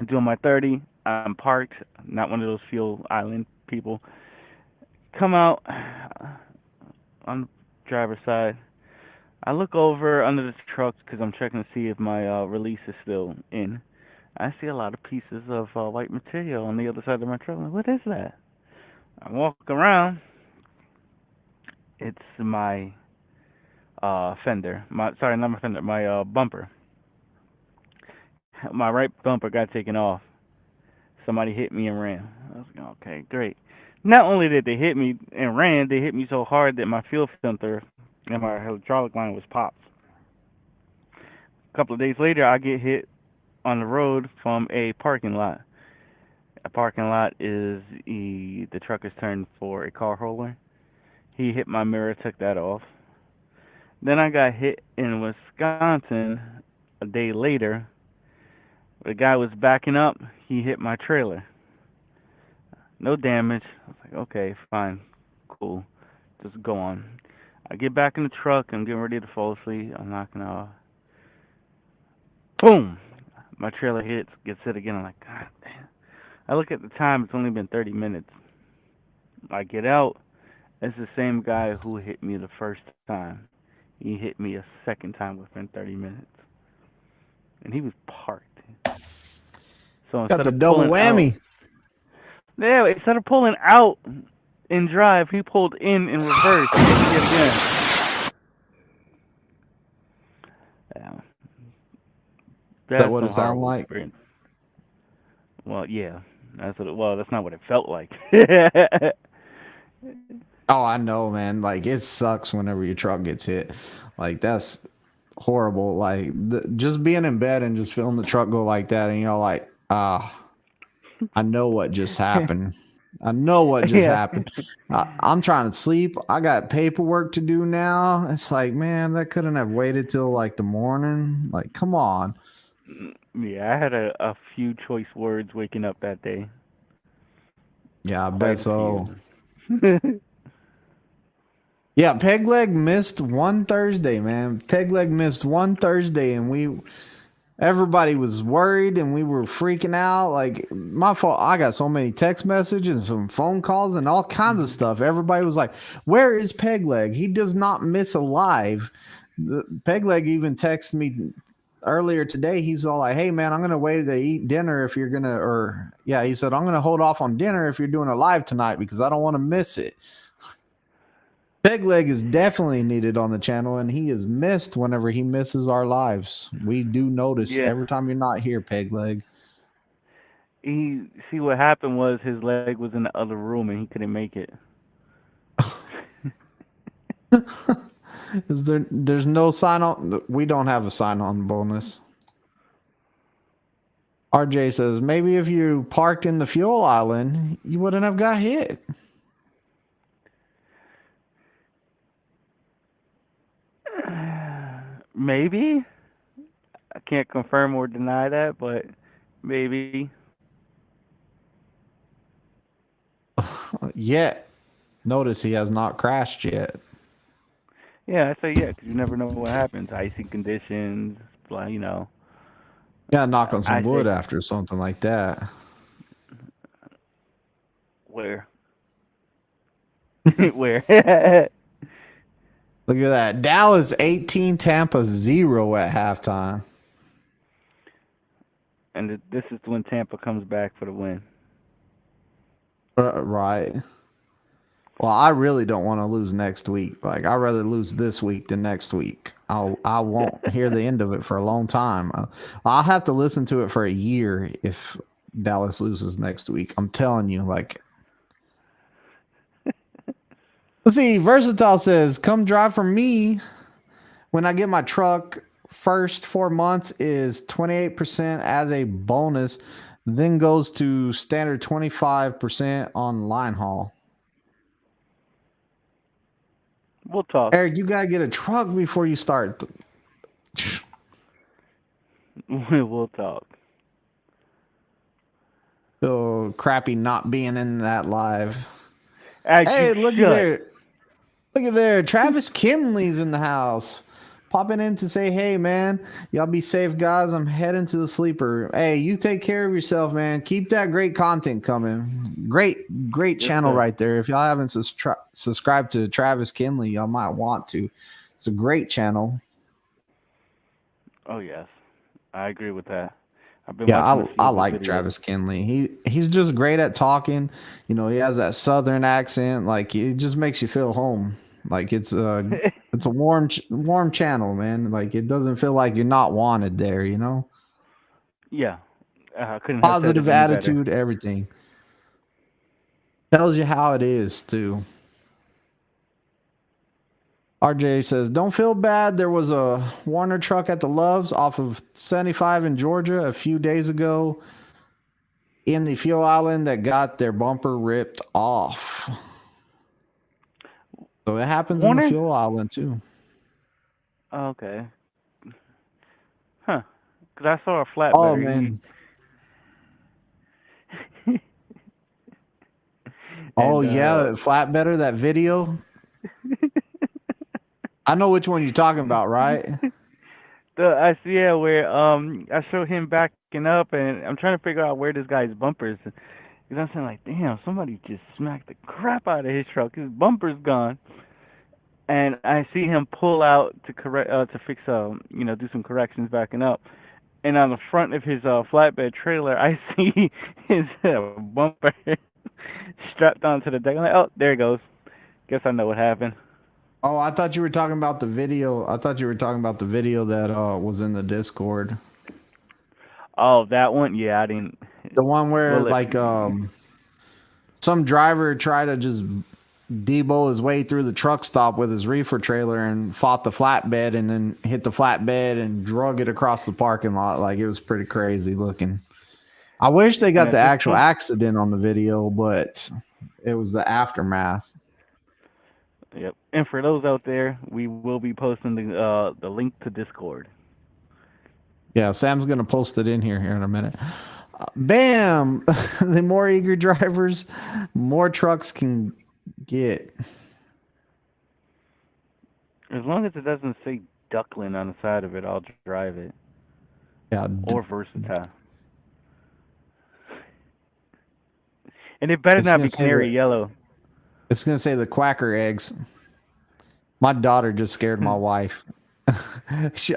doing my 30. I'm parked, not one of those fuel island people. Come out on the driver's side. I look over under the truck because I'm checking to see if my release is still in. I see a lot of pieces of white material on the other side of my truck. I'm like, what is that? I walk around. It's my fender. Sorry, not my fender. My bumper. My right bumper got taken off. Somebody hit me and ran. I was like, okay, great. Not only did they hit me and ran, they hit me so hard that my fuel filter and my hydraulic line was popped. A couple of days later, I get hit on the road from a parking lot. A parking lot is the truck is turned for a car hauler. He hit my mirror, took that off. Then I got hit in Wisconsin a day later. The guy was backing up. He hit my trailer. No damage. I was like, okay, fine, cool. Just go on. I get back in the truck. I'm getting ready to fall asleep. I'm knocking off. Boom! My trailer gets hit again. I'm like, God damn. I look at the time. It's only been 30 minutes. I get out. It's the same guy who hit me the first time. He hit me a second time within 30 minutes. And he was parked. So Got instead the of double pulling out, whammy. yeah, instead of pulling out and drive, he pulled in reverse and hit me again. Yeah, Is that that's what some it sounds horrible like? experience. Well, yeah, That's what. Well, that's not what it felt like. Oh, I know, man. Like it sucks whenever your truck gets hit. Like that's horrible. Like just being in bed and just feeling the truck go like that, and you're like, ah, I know what just happened. I know what just Yeah. happened. I'm trying to sleep. I got paperwork to do now. It's like, man, that couldn't have waited till like the morning. Like, come on. Yeah, I had a few choice words waking up that day. Yeah, I bet Quite a so. few. Yeah, Pegleg missed one Thursday, man. Pegleg missed one Thursday, and everybody was worried and we were freaking out. Like my fault. I got so many text messages and some phone calls and all kinds of stuff. Everybody was like, "Where is Pegleg? He does not miss a live." Pegleg even texted me earlier today. He's all like, "Hey man, I'm gonna wait to eat dinner if you're gonna," or yeah, he said, "I'm gonna hold off on dinner if you're doing a live tonight because I don't want to miss it." Pegleg is definitely needed on the channel, and he is missed whenever he misses our lives. We do notice Yeah. every time you're not here, Pegleg. He see what happened was his leg was in the other room and he couldn't make it. Is there's no sign on? We don't have a sign on bonus. RJ says maybe if you parked in the fuel island, you wouldn't have got hit. Maybe. I can't confirm or deny that, but maybe. Yet, notice he has not crashed yet. Yeah, I say yeah, 'cause you never know what happens. Icy conditions, you know. Yeah, knock on I some wood say after something like that. where? Where? Look at that. Dallas 18, Tampa 0 at halftime. And this is when Tampa comes back for the win. Right. Well, I really don't want to lose next week. Like I'd rather lose this week than next week. I won't hear the end of it for a long time. I'll have to listen to it for a year if Dallas loses next week. I'm telling you, like. Let's see. Versatile says, "Come drive for me when I get my truck. First 4 months is 28% as a bonus, then goes to standard 25% on line haul." We'll talk. Eric, you gotta get a truck before you start. We'll talk. So crappy not being in that live. As Hey, you look at should. there. Look at there. Travis Kinley's in the house. Popping in to say, hey, man, y'all be safe, guys. I'm heading to the sleeper. Hey, you take care of yourself, man. Keep that great content coming. Great Yes, channel sir. right there. If y'all haven't subscribed to Travis Kinley, y'all might want to. It's a great channel. Oh yes, I agree with that. I've been Yeah, watching a few I of his like videos. Travis Kinley. He's just great at talking. You know, he has that southern accent. Like it just makes you feel home. Like it's a warm channel, man. Like it doesn't feel like you're not wanted there. You know, Yeah, I couldn't have said positive it any better. attitude, everything tells you how it is too. RJ says, "Don't feel bad. There was a Warner truck at the Loves off of 75 in Georgia a few days ago in the fuel island that got their bumper ripped off." So it happens in the Warner? fuel island too. Okay. Huh? Because I saw a Oh flatbed. man. Oh And yeah, flatbedder, that video. I know which one you're talking about, right? I see yeah where I showed him backing up, and I'm trying to figure out where this guy's bumper is. Because I'm saying like, damn, somebody just smacked the crap out of his truck. His bumper's gone. And I see him pull out to correct to fix do some corrections backing up. And on the front of his flatbed trailer, I see his bumper strapped onto the deck. I'm like, oh, there it goes. Guess I know what happened. Oh, I thought you were talking about the video. I thought you were talking about the video that was in the Discord. Oh, that one? Yeah, I didn't. The one where Well, like some driver tried to just debo his way through the truck stop with his reefer trailer and fought the flatbed and then hit the flatbed and drug it across the parking lot. Like it was pretty crazy looking. I wish they and got at the this actual point, accident on the video, but it was the aftermath. yep. And for those out there, we will be posting the link to Discord. Yeah, Sam's gonna post it in here in a minute. Bam! The more eager drivers, more trucks can get. As long as it doesn't say Duckland on the side of it, I'll drive it. Yeah, Or Versatile. And it better It's not gonna be say canary that- yellow. it's gonna say the Quacker eggs. My daughter just scared my wife.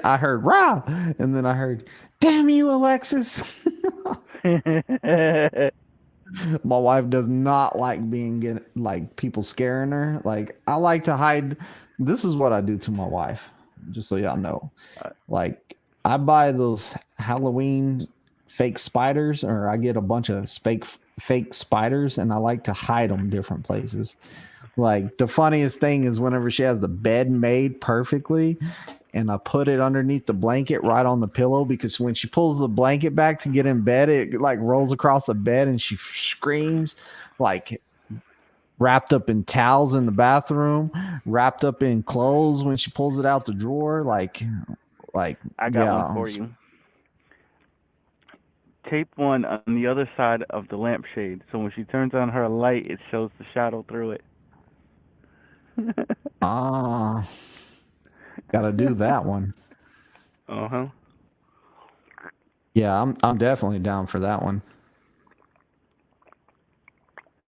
I heard "rah," and then I heard "damn you, Alexis." My wife does not like like people scaring her. Like I like to hide. This is what I do to my wife, just so y'all know. Like I buy those Halloween fake spiders, or I get a bunch of fake spiders, and I like to hide them different places. Like the funniest thing is whenever she has the bed made perfectly, and I put it underneath the blanket right on the pillow, because when she pulls the blanket back to get in bed, it like rolls across the bed and she screams, like wrapped up in towels in the bathroom, wrapped up in clothes when she pulls it out the drawer. Like I got yeah, one for you. Tape one on the other side of the lampshade, so when she turns on her light, it shows the shadow through it. Ah, gotta do that one. Uh-huh. Yeah, I'm definitely down for that one.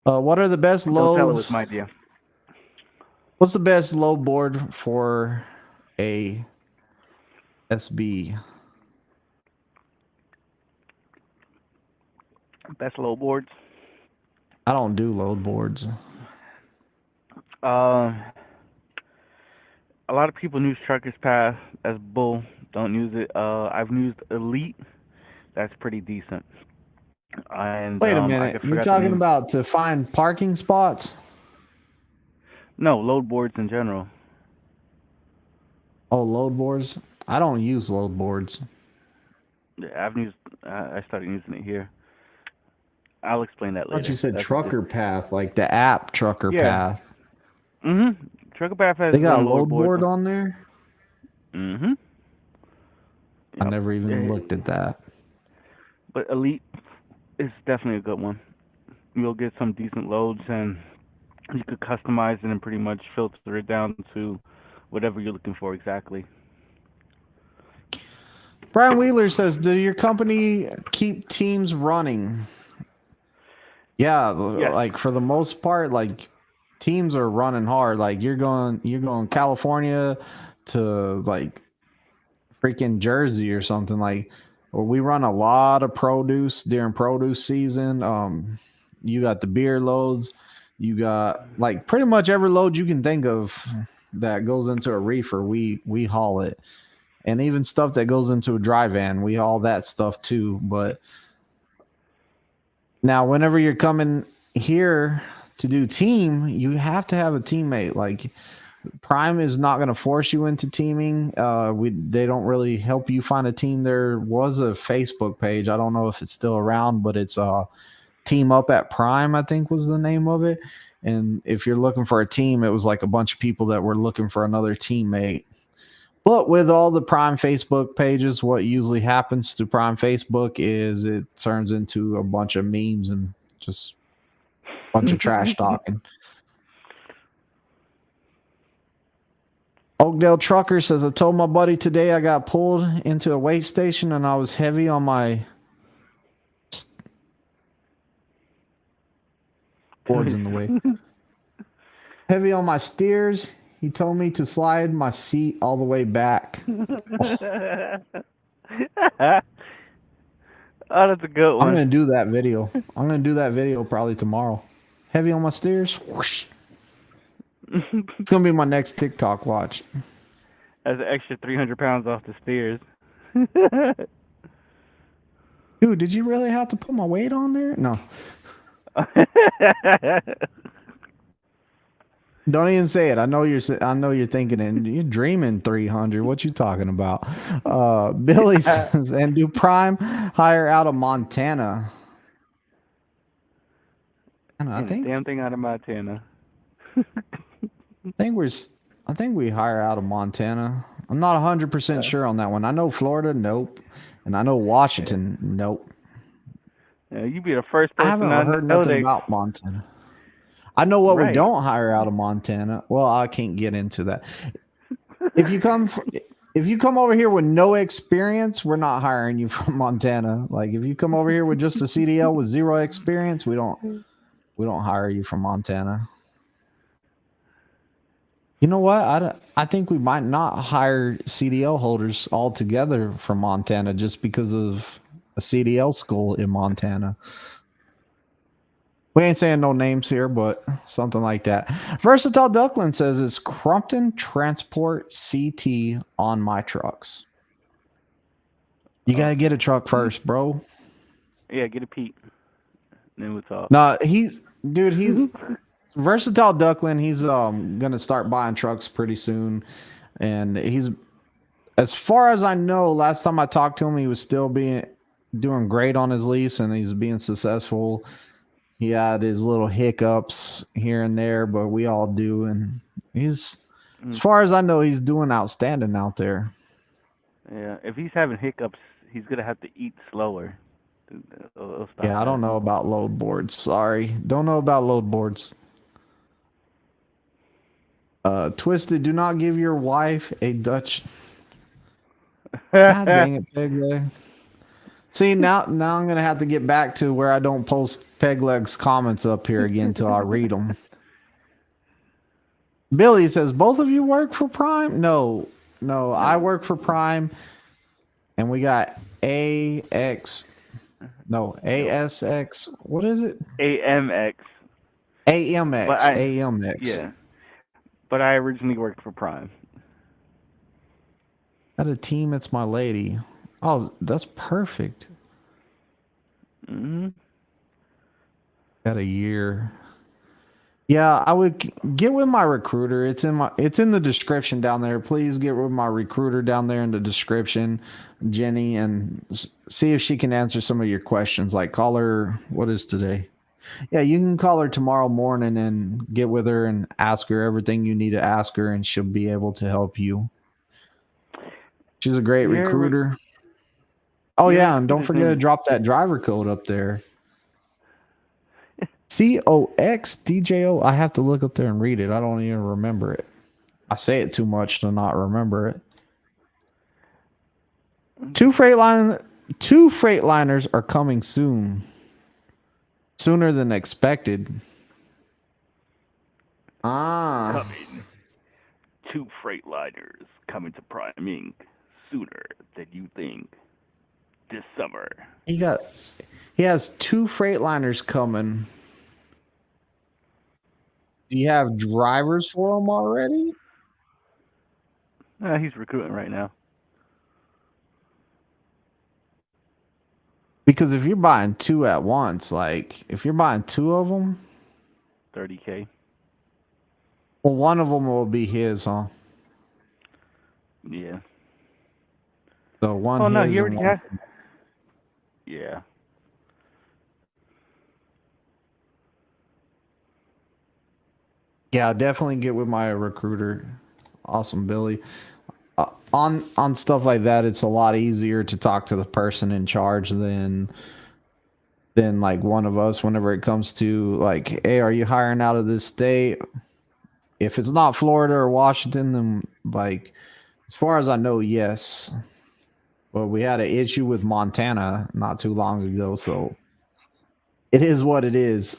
What are the best Don't tell it loads? was my idea. What's the best load board for a SB? Best low boards. I don't do load boards. A lot of people use Truckers Path. That's bull. Don't use it. I've used Elite. That's pretty decent. And Wait a I minute. You're forgot the talking name. about to find parking spots? No, load boards in general. Oh, load boards? I don't use load boards. Yeah, I've used. I started using it here. I'll explain that I thought later. you said That's Trucker Path, like the app Trucker Yeah. Path. Trucker Path has They got a one load board board. on there? Mm-hmm. I Yep. never even looked at that. But Elite is definitely a good one. You'll get some decent loads, and you could customize it and pretty much filter it down to whatever you're looking for exactly. Brian Wheeler says, "Do your company keep teams running?" Yeah, Yes. like for the most part, like teams are running hard. Like you're going California to like freaking Jersey or something. Like we run a lot of produce during produce season. You got the beer loads, you got like pretty much every load you can think of that goes into a reefer, we haul it. And even stuff that goes into a dry van, we haul that stuff too. But now, whenever you're coming here to do team, you have to have a teammate. Like Prime is not going to force you into teaming. They don't really help you find a team. There was a Facebook page. I don't know if it's still around, but it's Team Up at Prime, I think was the name of it. And if you're looking for a team, it was like a bunch of people that were looking for another teammate. But with all the Prime Facebook pages, what usually happens to Prime Facebook is it turns into a bunch of memes and just a bunch of trash talking. Oakdale Trucker says, "I told my buddy today I got pulled into a weight station and I was heavy on my boards in the way. Heavy on my steers. He told me to slide my seat all the way back." Oh, that's a good I'm one. gonna do that video. I'm gonna do that video probably tomorrow. Heavy on my steers. Whoosh. It's gonna be my next TikTok watch. That's an extra 300 pounds off the steers. Dude, did you really have to put my weight on there? No. Don't even say it. I know you're thinking and you're dreaming 300. What you talking about? Billy says, and do Prime hire out of Montana? I Ain't a think damn thing out of Montana. I think we hire out of Montana. I'm not 100% sure on that one. I know Florida, nope, and I know Washington, nope. Yeah, you be the first I person haven't heard know nothing they about Montana. I know what we right. don't hire out of Montana. Well, I can't get into that. If you come over here with no experience, we're not hiring you from Montana. Like if you come over here with just a CDL with zero experience, we don't hire you from Montana. You know what? I think we might not hire CDL holders altogether from Montana just because of a CDL school in Montana. We ain't saying no names here, but something like that. Versatile Duckland says it's Crumpton Transport CT on my trucks. You gotta get a truck first, bro. Yeah, get a peep. Then we'll talk. No, he's Versatile Duckland. He's gonna start buying trucks pretty soon, and he's, as far as I know, last time I talked to him, he was still doing great on his lease, and he's being successful. He had his little hiccups here and there, but we all do. And he's, as far as I know, he's doing outstanding out there. Yeah, if he's having hiccups, he's gonna have to eat slower. It'll stop Yeah, I don't that. know about load boards. Sorry. Don't know about load boards. Twisted, do not give your wife a Dutch. God dang it, Peg Leg. See, now I'm going to have to get back to where I don't post Peg Leg's comments up here again until I read them. Billy says, both of you work for Prime? No, I work for Prime, and we got ASX. What is it? AMX. AMX. Yeah. But I originally worked for Prime. At a team, it's my lady. Oh, that's perfect. Mm-hmm. Got a year. Yeah, I would get with my recruiter. It's in the description down there. Please get with my recruiter down there in the description, Jenny, and see if she can answer some of your questions. Like call her. What is today? Yeah, you can call her tomorrow morning and get with her and ask her everything you need to ask her, and she'll be able to help you. She's a great recruiter. Oh yeah, and don't forget to drop that driver code up there. COXDJO. I have to look up there and read it. I don't even remember it. I say it too much to not remember it. Two Freightliners are coming soon. Sooner than expected. Coming. 2 Freightliners coming to Prime Inc. sooner than you think. This summer. He has 2 Freightliners coming. Do you have drivers for them already? He's recruiting right now. Because if you're buying 2 at once, like if you're buying 2 of them, $30K. well, one of them will be his, huh? Yeah. So one. Oh no, his he already and has. one. Yeah. Yeah, definitely get with my recruiter. Awesome, Billy. On stuff like that, it's a lot easier to talk to the person in charge than like one of us whenever it comes to like, hey, are you hiring out of this state? If it's not Florida or Washington, then like as far as I know, yes. But we had an issue with Montana not too long ago, so it is what it is.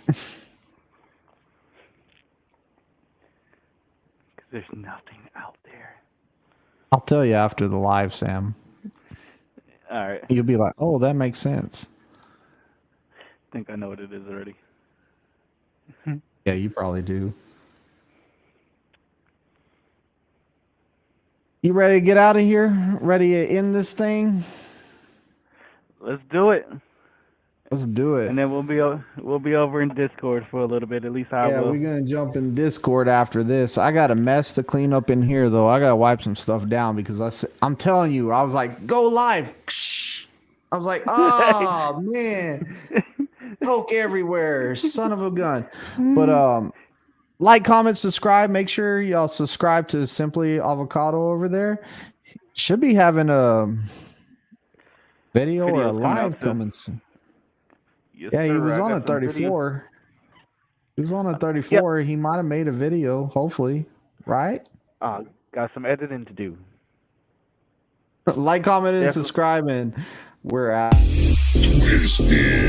There's nothing out there. I'll tell you after the live, Sam. All right. You'll be like, oh, that makes sense. I think I know what it is already. Yeah, you probably do. You ready to get out of here? Ready to end this thing? Let's do it. Let's do it. And then we'll be over in Discord for a little bit. At least I Yeah, will. we're gonna jump in Discord after this. I got a mess to clean up in here though. I gotta wipe some stuff down because I'm telling you, I was like, go live. I was like, oh man, poke everywhere, son of a gun. But like, comment, subscribe. Make sure y'all subscribe to Simply Avocado over there. Should be having a video or a Videos coming out live soon. coming soon. Yes, Yeah, he sir, was I on got a some videos. 34. He was on a 34. He might have made a video, hopefully, right? Got some editing to do. Like, comment, and Definitely. subscribe, and we're out. Twisted.